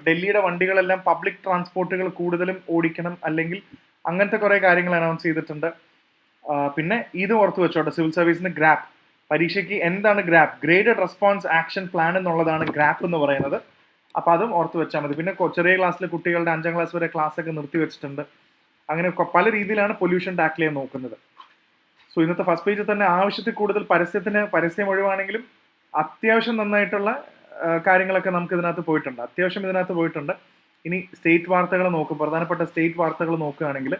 A: ഡൽഹിയുടെ വണ്ടികളെല്ലാം പബ്ലിക് ട്രാൻസ്പോർട്ടുകൾ കൂടുതലും ഓടിക്കണം, അല്ലെങ്കിൽ അങ്ങനത്തെ കുറേ കാര്യങ്ങൾ അനൗൺസ് ചെയ്തിട്ടുണ്ട്. പിന്നെ ഇത് ഓർത്ത് വെച്ചോട്ടെ, സിവിൽ സർവീസിന് ഗ്രാപ്പ് പരീക്ഷയ്ക്ക് എന്താണ് grape, graded response action plan എന്നുള്ളതാണ് ഗ്രാപ്പ് എന്ന് പറയുന്നത്. അപ്പോൾ അതും ഓർത്ത് വെച്ചാൽ മതി. പിന്നെ ചെറിയ ക്ലാസ്സിലെ കുട്ടികളുടെ 5ാം ക്ലാസ് വരെ ക്ലാസ്സൊക്കെ നിർത്തി വെച്ചിട്ടുണ്ട്. അങ്ങനെ പല രീതിയിലാണ് പൊല്യൂഷൻ ടാക്കിൾ ചെയ്യാൻ നോക്കുന്നത്. സോ ഇന്നത്തെ ഫസ്റ്റ് പേജിൽ തന്നെ ആവശ്യത്തിൽ കൂടുതൽ പരസ്യം ഒഴിവാണെങ്കിലും അത്യാവശ്യം നന്നായിട്ടുള്ള കാര്യങ്ങളൊക്കെ നമുക്ക് ഇതിനകത്ത് പോയിട്ടുണ്ട്. ഇനി സ്റ്റേറ്റ് വാർത്തകൾ നോക്കും, പ്രധാനപ്പെട്ട സ്റ്റേറ്റ് വാർത്തകൾ നോക്കുകയാണെങ്കിൽ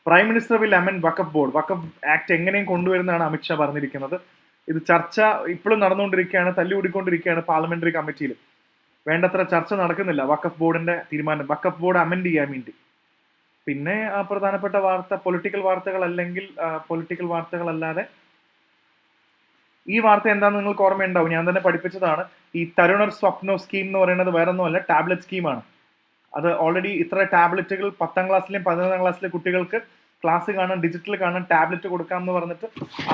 A: prime minister will amend Waqf board. Waqf act എങ്ങനെയും കൊണ്ടുവരുന്നതാണ് അമിത്ഷാ പറഞ്ഞിരിക്കുന്നത്. ഇത് ചർച്ച ഇപ്പോഴും നടന്നുകൊണ്ടിരിക്കുകയാണ്, തല്ലുകൂടിക്കൊണ്ടിരിക്കുകയാണ് പാർലമെന്ററി കമ്മിറ്റിയിൽ. വേണ്ടത്ര ചർച്ച നടക്കുന്നില്ല വഖഫ് ബോർഡിന്റെ തീരുമാനം, വഖഫ് ബോർഡ് അമെൻഡ് ചെയ്യാൻ വേണ്ടി. പിന്നെ പ്രധാനപ്പെട്ട വാർത്ത പൊളിറ്റിക്കൽ വാർത്തകളല്ലാതെ ഈ വാർത്ത എന്താണെന്ന് നിങ്ങൾക്ക് ഓർമ്മയുണ്ടാവും, ഞാൻ തന്നെ പഠിപ്പിച്ചതാണ്. ഈ തരുണർ സ്വപ്നോ സ്കീം എന്ന് പറയുന്നത് വേറെ ഒന്നുമല്ല, ടാബ്ലറ്റ് സ്കീമാണ്. അത് ഓൾറെഡി ഇത്ര ടാബ്ലറ്റുകൾ 10ാം ക്ലാസ്സിലെയും 11ാം ക്ലാസ്സിലെ കുട്ടികൾക്ക് ക്ലാസ് കാണാൻ, ഡിജിറ്റൽ കാണാൻ ടാബ്ലറ്റ് കൊടുക്കാം എന്ന് പറഞ്ഞിട്ട്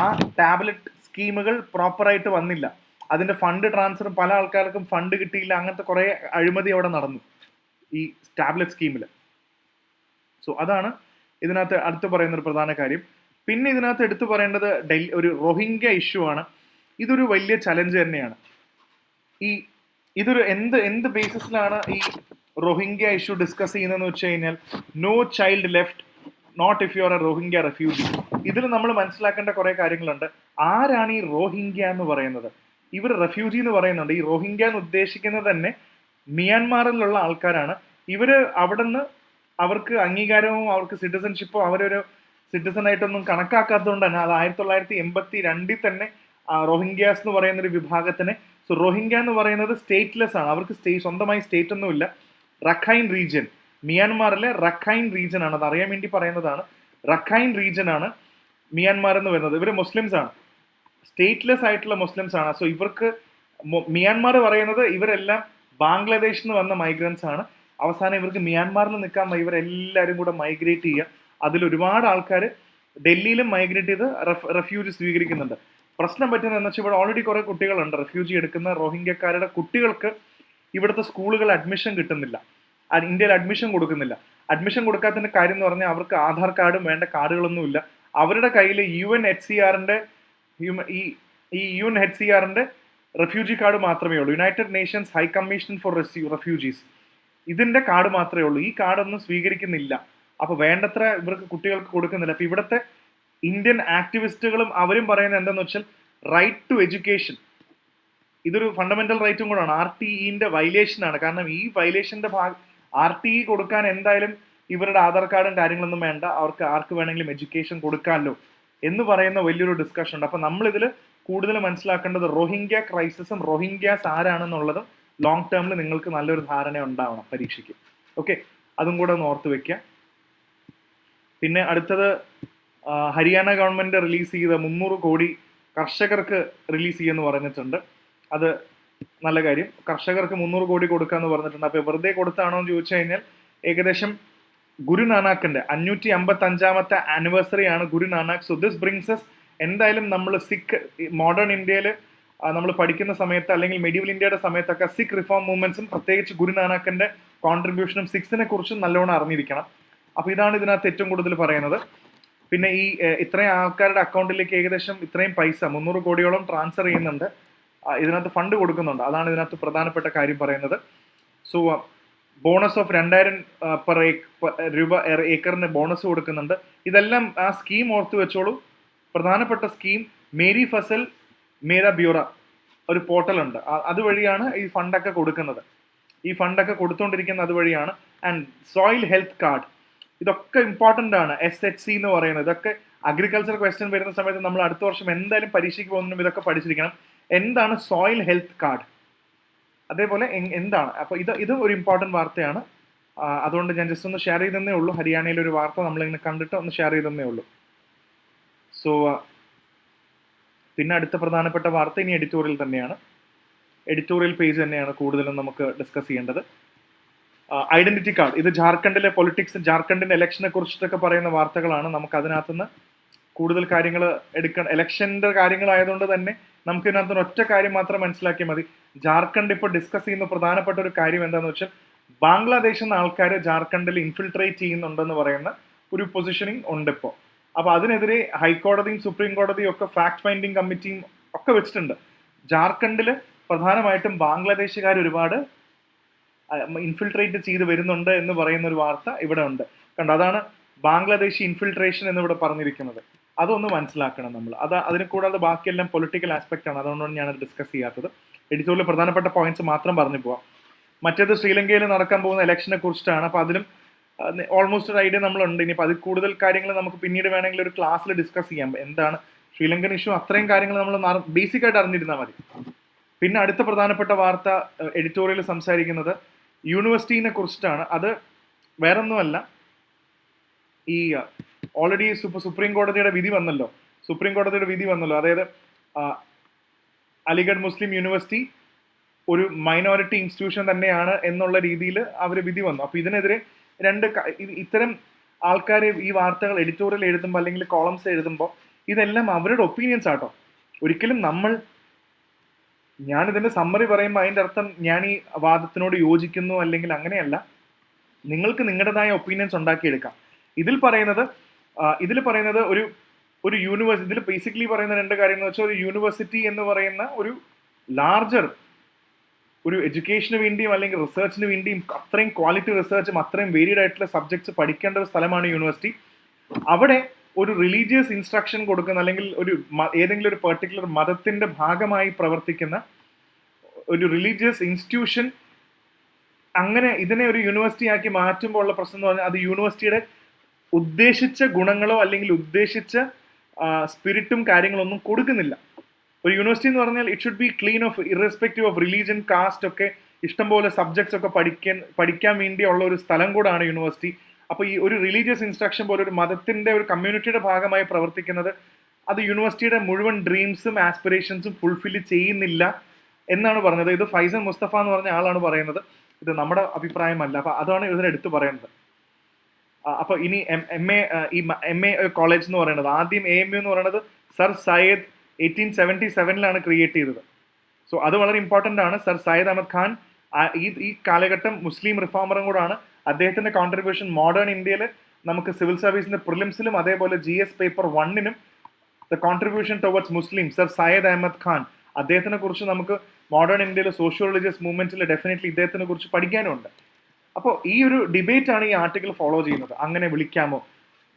A: ആ ടാബ്ലറ്റ് സ്കീമുകൾ പ്രോപ്പറായിട്ട് വന്നില്ല. അതിന്റെ ഫണ്ട് ട്രാൻസ്ഫറും പല ആൾക്കാർക്കും ഫണ്ട് കിട്ടിയില്ല. അങ്ങനത്തെ കുറെ അഴിമതി അവിടെ നടന്നു ഈ ടാബ്ലറ്റ് സ്കീമിൽ. സോ അതാണ് ഇതിനകത്ത് അടുത്ത് പറയുന്ന ഒരു പ്രധാന കാര്യം. പിന്നെ ഇതിനകത്ത് എടുത്തു പറയേണ്ടത് ഒരു റോഹിംഗ്യ ഇഷ്യൂ ആണ്. ഇതൊരു വലിയ ചലഞ്ച് തന്നെയാണ്. ഇതൊരു എന്ത് ബേസിസിലാണ് ഈ റോഹിംഗ്യ ഇഷ്യൂ ഡിസ്കസ് ചെയ്യുന്നതെന്ന് വെച്ച് കഴിഞ്ഞാൽ, no child left not if you are a Rohingya refugee. ഇതിൽ നമ്മൾ മനസ്സിലാക്കേണ്ട കുറെ കാര്യങ്ങളുണ്ട്. ആരാണ് ഈ റോഹിംഗ്യ എന്ന് പറയുന്നത്? ഇവർ റെഫ്യൂജി എന്ന് പറയുന്നുണ്ട്. ഈ റോഹിംഗ്യ എന്ന് ഉദ്ദേശിക്കുന്നത് തന്നെ മിയാൻമാറിലുള്ള ആൾക്കാരാണ്. ഇവര് അവിടുന്ന് അവർക്ക് അംഗീകാരവും അവർക്ക് സിറ്റിസൺഷിപ്പോ അവരൊരു സിറ്റിസൺ ആയിട്ടൊന്നും കണക്കാക്കാത്തതുകൊണ്ട് തന്നെ അത് 1982 തന്നെ റോഹിംഗ്യാസ് എന്ന് പറയുന്ന ഒരു വിഭാഗത്തിന്. സോ റോഹിംഗ്യ എന്ന് പറയുന്നത് സ്റ്റേറ്റ്ലെസ് ആണ്, അവർക്ക് സ്വന്തമായി സ്റ്റേറ്റ് ഒന്നുമില്ല. റഖൈൻ റീജിയൻ, മിയാൻമാറിലെ റഖൈൻ റീജിയൻ ആണ്, അത് അറിയാൻ വേണ്ടി പറയുന്നതാണ്. റഖൈൻ റീജിയൻ ആണ് മിയാൻമാർ എന്ന് വരുന്നത്. ഇവർ മുസ്ലിംസ് ആണ്, സ്റ്റേറ്റ്ലെസ് ആയിട്ടുള്ള മുസ്ലിംസ് ആണ്. സോ ഇവർക്ക് മിയാൻമാർ പറയുന്നത് ഇവരെല്ലാം ബാംഗ്ലാദേശിൽ നിന്ന് വന്ന മൈഗ്രൻസ് ആണ്. അവസാനം ഇവർക്ക് മിയാൻമാറിൽ നിൽക്കാൻ ഇവരെല്ലാവരും കൂടെ മൈഗ്രേറ്റ് ചെയ്യുക. അതിൽ ഒരുപാട് ആൾക്കാർ ഡൽഹിയിലും മൈഗ്രേറ്റ് ചെയ്ത് റെഫ്യൂജി സ്വീകരിക്കുന്നുണ്ട്. പ്രശ്നം പറ്റുന്നത് എന്ന് വെച്ചാൽ ഇവിടെ ഓൾറെഡി കുറെ കുട്ടികളുണ്ട് റെഫ്യൂജി എടുക്കുന്ന റോഹിംഗ്യക്കാരുടെ കുട്ടികൾക്ക് ഇവിടുത്തെ സ്കൂളുകൾ അഡ്മിഷൻ കിട്ടുന്നില്ല, ഇന്ത്യയിൽ അഡ്മിഷൻ കൊടുക്കുന്നില്ല. അഡ്മിഷൻ കൊടുക്കാത്തതിന്റെ കാര്യം എന്ന് പറഞ്ഞാൽ അവർക്ക് ആധാർ കാർഡും വേണ്ട കാർഡുകളൊന്നുമില്ല. അവരുടെ കയ്യിൽ UNHCRന്റെ റെഫ്യൂജി കാർഡ് മാത്രമേ ഉള്ളൂ, United Nations high commission for refugees. ഇതിന്റെ കാർഡ് മാത്രമേ ഉള്ളൂ. ഈ കാർഡൊന്നും സ്വീകരിക്കുന്നില്ല. അപ്പൊ വേണ്ടത്ര ഇവർക്ക് കുട്ടികൾക്ക് കൊടുക്കുന്നില്ല. അപ്പൊ ഇവിടുത്തെ ഇന്ത്യൻ ആക്ടിവിസ്റ്റുകളും അവരും പറയുന്നത് എന്താണെന്ന് വെച്ചാൽ റൈറ്റ് ടു എഡ്യൂക്കേഷൻ ഇതൊരു ഫണ്ടമെന്റൽ റൈറ്റും കൂടാണ്, RTEന്റെ വയലേഷൻ ആണ്. കാരണം ഈ വയലേഷന്റെ RTE കൊടുക്കാൻ എന്തായാലും ഇവരുടെ ആധാർ കാർഡും കാര്യങ്ങളൊന്നും വേണ്ട, അവർക്ക് ആർക്ക് വേണമെങ്കിലും എഡ്യൂക്കേഷൻ കൊടുക്കാമല്ലോ എന്ന് പറയുന്ന വലിയൊരു ഡിസ്കഷൻ ഉണ്ട്. അപ്പൊ നമ്മളിതിൽ കൂടുതൽ മനസ്സിലാക്കേണ്ടത് റോഹിംഗ്യ ക്രൈസിസും റോഹിംഗ്യാസ് ആരാണെന്നുള്ളതും ലോങ് ടേമിൽ നിങ്ങൾക്ക് നല്ലൊരു ധാരണ ഉണ്ടാവണം പരീക്ഷയ്ക്ക്. ഓക്കെ, അതും കൂടെ ഒന്ന് ഓർത്ത് വെക്കുക. പിന്നെ അടുത്തത് ഹരിയാന ഗവൺമെന്റ് റിലീസ് ചെയ്ത 300 കോടി കർഷകർക്ക് റിലീസ് ചെയ്യുമെന്ന് പറഞ്ഞിട്ടുണ്ട്. അത് നല്ല കാര്യം. കർഷകർക്ക് 300 കോടി കൊടുക്കാന്ന് പറഞ്ഞിട്ടുണ്ട്. അപ്പൊ വെറുതെ കൊടുത്താണോ എന്ന് ചോദിച്ചു കഴിഞ്ഞാൽ ഏകദേശം ഗുരുനാനാക്കിന്റെ 555ാമത്തെ ആനിവേഴ്സറി ആണ് ഗുരുനാനാക്ക്. സോ ദിസ് ബ്രിങ്സസ് എന്തായാലും നമ്മൾ സിഖ് മോഡേൺ ഇന്ത്യയിൽ നമ്മൾ പഠിക്കുന്ന സമയത്ത് അല്ലെങ്കിൽ മെഡീവൽ ഇന്ത്യയുടെ സമയത്തൊക്കെ സിഖ് റിഫോം മൂവ്മെന്റ്സും പ്രത്യേകിച്ച് ഗുരുനാനാക്കിന്റെ കോൺട്രിബ്യൂഷനും സിഖ്സിനെ കുറിച്ചും നല്ലോണം അറിഞ്ഞിരിക്കണം. അപ്പൊ ഇതാണ് ഇതിനകത്ത് ഏറ്റവും കൂടുതൽ പറയുന്നത്. പിന്നെ ഈ ഇത്രയും ആൾക്കാരുടെ അക്കൗണ്ടിലേക്ക് ഏകദേശം ഇത്രയും പൈസ 300 കോടിയോളം ട്രാൻസ്ഫർ ചെയ്യുന്നുണ്ട്, ഇതിനകത്ത് ഫണ്ട് കൊടുക്കുന്നുണ്ട്. അതാണ് ഇതിനകത്ത് പ്രധാനപ്പെട്ട കാര്യം പറയുന്നത്. സോ ബോണസ് ഓഫ് 2000 രൂപ ഏക്കറിന് ബോണസ് കൊടുക്കുന്നുണ്ട്. ഇതെല്ലാം ആ സ്കീം ഓർത്ത് വെച്ചോളൂ. പ്രധാനപ്പെട്ട സ്കീം മേരി ഫസൽ മേര ബ്യൂറ ഒരു പോർട്ടൽ ഉണ്ട്, അതുവഴിയാണ് ഈ ഫണ്ടൊക്കെ കൊടുക്കുന്നത്. ഈ ഫണ്ടൊക്കെ കൊടുത്തുകൊണ്ടിരിക്കുന്നത് അതുവഴിയാണ്. ആൻഡ് സോയിൽ ഹെൽത്ത് കാർഡ് ഇതൊക്കെ ഇമ്പോർട്ടൻ്റ് ആണ്. SHC എന്ന് പറയുന്നത് ഇതൊക്കെ അഗ്രികൾച്ചർ ക്വസ്റ്റ്യൻ വരുന്ന സമയത്ത് നമ്മൾ അടുത്ത വർഷം എന്തായാലും പരീക്ഷയ്ക്ക് പോകുന്നതിനും ഇതൊക്കെ പഠിച്ചിരിക്കണം. എന്താണ് സോയിൽ ഹെൽത്ത് കാർഡ്, അതേപോലെ എന്താണ്. അപ്പോൾ ഇത് ഒരു ഇമ്പോർട്ടൻറ്റ് വാർത്തയാണ്. അതുകൊണ്ട് ഞാൻ ജസ്റ്റ് ഒന്ന് ഷെയർ ചെയ്തതേ ഉള്ളൂ. ഹരിയാനയിലെ ഒരു വാർത്ത നമ്മളിങ്ങനെ കണ്ടിട്ട് ഒന്ന് ഷെയർ ചെയ്തതേ ഉള്ളൂ. സോ പിന്നെ അടുത്ത പ്രധാനപ്പെട്ട വാർത്ത ഇനി എഡിറ്റോറിയൽ തന്നെയാണ്. എഡിറ്റോറിയൽ പേജ് തന്നെയാണ് കൂടുതലും നമുക്ക് ഡിസ്കസ് ചെയ്യേണ്ടത്. ഐഡന്റിറ്റി കാർഡ്, ഇത് ജാർഖണ്ഡിലെ പൊളിറ്റിക്സ്, ജാർഖണ്ഡിന്റെ ഇലക്ഷനെ കുറിച്ചിട്ടൊക്കെ പറയുന്ന വാർത്തകളാണ്. നമുക്ക് അതിനകത്തുനിന്ന് കൂടുതൽ കാര്യങ്ങൾ എടുക്കണം. ഇലക്ഷന്റെ കാര്യങ്ങളായതുകൊണ്ട് തന്നെ നമുക്ക് ഇതിനകത്ത് ഒറ്റ കാര്യം മാത്രം മനസ്സിലാക്കിയാൽ മതി. ജാർഖണ്ഡ് ഇപ്പോൾ ഡിസ്കസ് ചെയ്യുന്ന പ്രധാനപ്പെട്ട ഒരു കാര്യം എന്താണെന്ന് വെച്ചാൽ ബാംഗ്ലാദേശിൽ നിന്ന് ആൾക്കാർ ജാർഖണ്ഡിൽ ഇൻഫിൽട്രേറ്റ് ചെയ്യുന്നുണ്ടെന്ന് പറയുന്ന ഒരു പൊസിഷനിങ് ഉണ്ട് ഇപ്പോൾ. അപ്പൊ അതിനെതിരെ ഹൈക്കോടതിയും സുപ്രീം കോടതിയും ഒക്കെ ഫാക്ട് ഫൈൻഡിങ് കമ്മിറ്റിയും ഒക്കെ വെച്ചിട്ടുണ്ട്. ജാർഖണ്ഡിൽ പ്രധാനമായിട്ടും ബാംഗ്ലാദേശുകാർ ഒരുപാട് ഇൻഫിൽട്രേറ്റ് ചെയ്ത് വരുന്നുണ്ട് എന്ന് പറയുന്ന ഒരു വാർത്ത ഇവിടെ ഉണ്ട്. കണ്ടോ, അതാണ് ബാംഗ്ലാദേശി ഇൻഫിൽട്രേഷൻ എന്നിവിടെ പറഞ്ഞിരിക്കുന്നത്. അതൊന്ന് മനസ്സിലാക്കണം നമ്മൾ. അതിന് കൂടാതെ ബാക്കിയെല്ലാം പൊളിറ്റിക്കൽ ആസ്പെക്ട് ആണ്. അതുകൊണ്ടാണ് ഞാനത് ഡിസ്കസ് ചെയ്യാത്തത്. എഡിറ്റോറിയൽ പ്രധാനപ്പെട്ട പോയിന്റ്സ് മാത്രം പറഞ്ഞു പോവാം. മറ്റേത് ശ്രീലങ്കയിൽ നടക്കാൻ പോകുന്ന ഇലക്ഷനെ കുറിച്ചിട്ടാണ്. അപ്പോൾ അതിലും ഓൾമോസ്റ്റ് ഒരു ഐഡിയ നമ്മളുണ്ട്. ഇനിയിപ്പോൾ അതിൽ കൂടുതൽ കാര്യങ്ങൾ നമുക്ക് പിന്നീട് വേണമെങ്കിൽ ഒരു ക്ലാസ്സിൽ ഡിസ്കസ് ചെയ്യാം. എന്താണ് ശ്രീലങ്കൻ ഇഷ്യൂ, അത്രയും കാര്യങ്ങൾ നമ്മൾ ബേസിക് ആയിട്ട് അറിഞ്ഞിരുന്നാൽ മതി. പിന്നെ അടുത്ത പ്രധാനപ്പെട്ട വാർത്ത എഡിറ്റോറിയൽ സംസാരിക്കുന്നത് യൂണിവേഴ്സിറ്റീനെ കുറിച്ചിട്ടാണ്. അത് വേറൊന്നുമല്ല, ഈ ഓൾറെഡി സുപ്രീം കോടതിയുടെ വിധി വന്നല്ലോ. അതായത് അലിഗഡ് മുസ്ലിം യൂണിവേഴ്സിറ്റി ഒരു മൈനോറിറ്റി ഇൻസ്റ്റിറ്റ്യൂഷൻ തന്നെയാണ് എന്നുള്ള രീതിയിൽ അവർ വിധി വന്നു. അപ്പോൾ ഇതിനെതിരെ ഇത്തരം ആൾക്കാർ ഈ വാർത്തകൾ എഡിറ്റോറിയൽ എഴുതുമ്പോൾ അല്ലെങ്കിൽ കോളംസ് എഴുതുമ്പോൾ ഇതെല്ലാം അവരുടെ ഒപ്പീനിയൻസ് ആട്ടോ. ഒരിക്കലും ഞാനിതിന്റെ സമ്മറി പറയുമ്പോൾ അതിൻ്റെ അർത്ഥം ഞാൻ ഈ വാദത്തിനോട് യോജിക്കുന്നു അല്ലെങ്കിൽ അങ്ങനെയല്ല. നിങ്ങൾക്ക് നിങ്ങളുടേതായ ഒപ്പീനിയൻസ് ഉണ്ടാക്കിയെടുക്കാം. ഇതിൽ പറയുന്നത് ഒരു യൂണിവേഴ്സിറ്റി, ഇതിൽ ബേസിക്കലി പറയുന്ന രണ്ട് കാര്യം എന്ന് വെച്ചാൽ, ഒരു യൂണിവേഴ്സിറ്റി എന്ന് പറയുന്ന ഒരു ലാർജർ ഒരു എഡ്യൂക്കേഷന് വേണ്ടിയും അല്ലെങ്കിൽ റിസർച്ചിന് വേണ്ടിയും അത്രയും ക്വാളിറ്റി റിസർച്ചും അത്രയും വേരിയഡ് ആയിട്ടുള്ള സബ്ജക്ട്സ് പഠിക്കേണ്ട ഒരു സ്ഥലമാണ് യൂണിവേഴ്സിറ്റി. അവിടെ ഒരു റിലീജിയസ് ഇൻസ്ട്രക്ഷൻ കൊടുക്കുന്ന അല്ലെങ്കിൽ ഏതെങ്കിലും ഒരു പെർട്ടിക്കുലർ മതത്തിന്റെ ഭാഗമായി പ്രവർത്തിക്കുന്ന ഒരു റിലീജിയസ് ഇൻസ്റ്റിറ്റ്യൂഷൻ അങ്ങനെ ഇതിനെ ഒരു യൂണിവേഴ്സിറ്റി ആക്കി മാറ്റുമ്പോൾ ഉള്ള പ്രശ്നം എന്ന് പറഞ്ഞാൽ അത് യൂണിവേഴ്സിറ്റിയുടെ ഉദ്ദേശിച്ച ഗുണങ്ങളോ അല്ലെങ്കിൽ ഉദ്ദേശിച്ച സ്പിരിറ്റും കാര്യങ്ങളൊന്നും കൊടുക്കുന്നില്ല. ഒരു യൂണിവേഴ്സിറ്റി എന്ന് പറഞ്ഞാൽ it should be clean of irrespective of religion, caste ഒക്കെ ഇഷ്ടംപോലെ സബ്ജക്ട്സ് ഒക്കെ പഠിക്കാൻ വേണ്ടിയുള്ള ഒരു സ്ഥലം കൂടാണ് യൂണിവേഴ്സിറ്റി. അപ്പോൾ ഈ ഒരു റിലീജിയസ് ഇൻസ്ട്രക്ഷൻ പോലെ ഒരു മതത്തിന്റെ ഒരു കമ്മ്യൂണിറ്റിയുടെ ഭാഗമായി പ്രവർത്തിക്കുന്നത് അത് യൂണിവേഴ്സിറ്റിയുടെ മുഴുവൻ ഡ്രീംസും ആസ്പിറേഷൻസും ഫുൾഫിൽ ചെയ്യുന്നില്ല എന്നാണ് പറഞ്ഞത്. ഇത് ഫൈസൽ മുസ്തഫ എന്ന് പറഞ്ഞ ആളാണ് പറയുന്നത്. ഇത് നമ്മുടെ അഭിപ്രായമല്ല. അപ്പൊ അതാണ് ഇതിനെടുത്ത് പറയുന്നത്. അപ്പൊ ഇനി എം എ കോളേജ് എന്ന് പറയുന്നത്, ആദ്യം AMU എന്ന് പറയുന്നത് സർ സയ്യിദ് 1877 ക്രിയേറ്റ് ചെയ്തത്. സോ അത് വളരെ ഇമ്പോർട്ടൻ്റ് ആണ്. സർ സയ്യിദ് അഹമ്മദ് ഖാൻ ഈ കാലഘട്ടം മുസ്ലിം റിഫോമറും കൂടാണ്. അദ്ദേഹത്തിന്റെ കോൺട്രിബ്യൂഷൻ മോഡേൺ ഇന്ത്യയിൽ നമുക്ക് സിവിൽ സർവീസിന്റെ പ്രിലിംസിലും അതേപോലെ GS paper 1-നും the contribution towards Muslim sir Sayyid Ahmed Khan, അദ്ദേഹത്തിനെ കുറിച്ച് നമുക്ക് മോഡേൺ ഇന്ത്യയിലെ സോഷ്യോ റിലീജിയസ് മൂവ്മെന്റിൽ ഡെഫിനറ്റ്ലി ഇദ്ദേഹത്തിനെ കുറിച്ച് പഠിക്കാനുണ്ട്. അപ്പോൾ ഈ ഒരു ഡിബേറ്റ് ആണ് ഈ ആർട്ടിക്കിൾ ഫോളോ ചെയ്യുന്നത്. അങ്ങനെ വിളിക്കാമോ?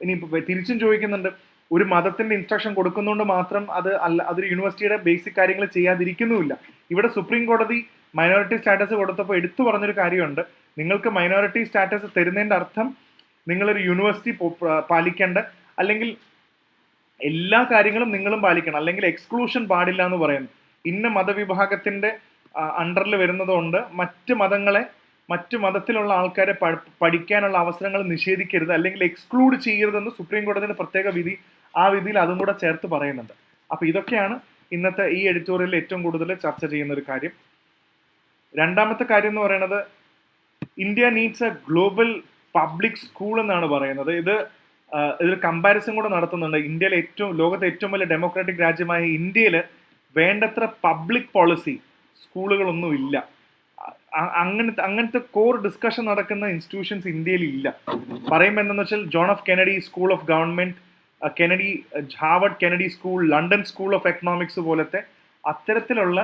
A: ഇനി തിരിച്ചും ചോദിക്കുന്നുണ്ട്, ഒരു മതത്തിന്റെ ഇൻസ്ട്രക്ഷൻ കൊടുക്കുന്നതുകൊണ്ട് മാത്രം അതൊരു യൂണിവേഴ്സിറ്റിയുടെ ബേസിക് കാര്യങ്ങൾ ചെയ്യാതിരിക്കുന്നുമില്ല. ഇവിടെ സുപ്രീം കോടതി മൈനോറിറ്റി സ്റ്റാറ്റസ് കൊടുത്തപ്പോൾ എടുത്തു പറഞ്ഞൊരു കാര്യമുണ്ട്. നിങ്ങൾക്ക് മൈനോറിറ്റി സ്റ്റാറ്റസ് തരുന്നതിന്റെ അർത്ഥം നിങ്ങളൊരു യൂണിവേഴ്സിറ്റി പാലിക്കേണ്ട അല്ലെങ്കിൽ എല്ലാ കാര്യങ്ങളും നിങ്ങളും പാലിക്കണം, അല്ലെങ്കിൽ എക്സ്ക്ലൂഷൻ പാടില്ല എന്ന് പറയുന്നു. ഇന്ന മതവിഭാഗത്തിന്റെ അണ്ടറിൽ വരുന്നതുകൊണ്ട് മറ്റു മതത്തിലുള്ള ആൾക്കാരെ പഠിക്കാനുള്ള അവസരങ്ങൾ നിഷേധിക്കരുത് അല്ലെങ്കിൽ എക്സ്ക്ലൂഡ് ചെയ്യരുതെന്ന് സുപ്രീം കോടതിയുടെ പ്രത്യേക വിധി, ആ വിധിയിൽ അതും കൂടെ ചേർത്ത് പറയുന്നുണ്ട്. അപ്പൊ ഇതൊക്കെയാണ് ഇന്നത്തെ ഈ എഡിറ്റോറിയലിൽ ഏറ്റവും കൂടുതൽ ചർച്ച ചെയ്യുന്ന ഒരു കാര്യം. രണ്ടാമത്തെ കാര്യം എന്ന് പറയുന്നത് India needs A global public school എന്നാണ് പറയുന്നത്. ഇതിൽ കമ്പാരിസൺ കൂടെ നടത്തുന്നുണ്ട്. ലോകത്തെ ഏറ്റവും വലിയ ഡെമോക്രാറ്റിക് രാജ്യമായ ഇന്ത്യയിൽ വേണ്ടത്ര പബ്ലിക് പോളിസി സ്കൂളുകളൊന്നും ഇല്ല. അങ്ങനത്തെ കോർ ഡിസ്കഷൻ നടക്കുന്ന ഇൻസ്റ്റിറ്റ്യൂഷൻസ് ഇന്ത്യയിൽ ഇല്ല. പറയുമ്പോൾ എന്താണെന്ന് വെച്ചാൽ John F Kennedy school of government, Harvard Kennedy school, London school of economics പോലത്തെ അത്തരത്തിലുള്ള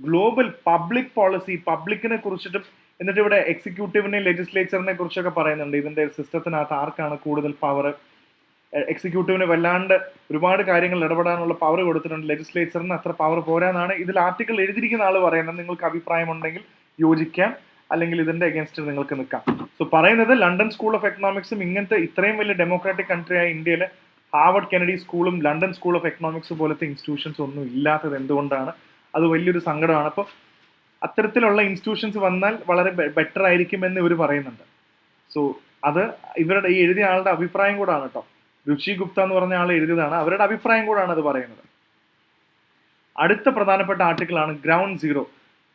A: ഗ്ലോബൽ പബ്ലിക് പോളിസി, പബ്ലിക്കിനെ കുറിച്ചിട്ടും, എന്നിട്ട് ഇവിടെ എക്സിക്യൂട്ടീവിനെ ലെജിസ്ലേച്ചറിനെ കുറിച്ചൊക്കെ പറയുന്നുണ്ട്. ഇതിന്റെ സിസ്റ്റത്തിനകത്ത് ആർക്കാണ് കൂടുതൽ പവർ? എക്സിക്യൂട്ടീവിന് വല്ലാണ്ട് ഒരുപാട് കാര്യങ്ങൾ ഇടപെടാനുള്ള പവർ കൊടുത്തിട്ടുണ്ട്, ലെജിസ്ലേച്ചറിന് അത്ര പവർ പോരാന്നാണ് ഇതിൽ ആർട്ടിക്കിൾ എഴുതിയിരിക്കുന്ന ആൾ പറയുന്നത്. നിങ്ങൾക്ക് അഭിപ്രായമുണ്ടെങ്കിൽ യോജിക്കാം, അല്ലെങ്കിൽ ഇതിന്റെ അഗേൻസ്റ്റ് നിങ്ങൾക്ക് നിൽക്കാം. സോ പറയുന്നത് ലണ്ടൻ സ്കൂൾ ഓഫ് എക്കണോമിക്സും ഇങ്ങനത്തെ ഇത്രയും വലിയ ഡെമോക്രാറ്റിക് കൺട്രിയായ ഇന്ത്യയിൽ ഹാർവർഡ് കെനഡി സ്കൂളും ലണ്ടൻ സ്കൂൾ ഓഫ് എക്കണോമിക്സ് പോലത്തെ ഇൻസ്റ്റിറ്റ്യൂഷൻസ് ഒന്നും ഇല്ലാത്തത് എന്തുകൊണ്ടാണ്? അത് വലിയൊരു സങ്കടമാണ്. അപ്പോൾ അത്തരത്തിലുള്ള ഇൻസ്റ്റിറ്റ്യൂഷൻസ് വന്നാൽ വളരെ ബെറ്റർ ആയിരിക്കുമെന്ന് ഇവർ പറയുന്നുണ്ട്. സോ അത് ഇവരുടെ ഈ എഴുതിയ ആളുടെ അഭിപ്രായം കൂടാണ് കേട്ടോ. രുചി ഗുപ്ത എന്ന് പറഞ്ഞ ആൾ എഴുതിയതാണ്, അവരുടെ അഭിപ്രായം കൂടാണ് അത് പറയുന്നത്. അടുത്ത പ്രധാനപ്പെട്ട ആർട്ടിക്കിളാണ് ഗ്രൗണ്ട് സീറോ,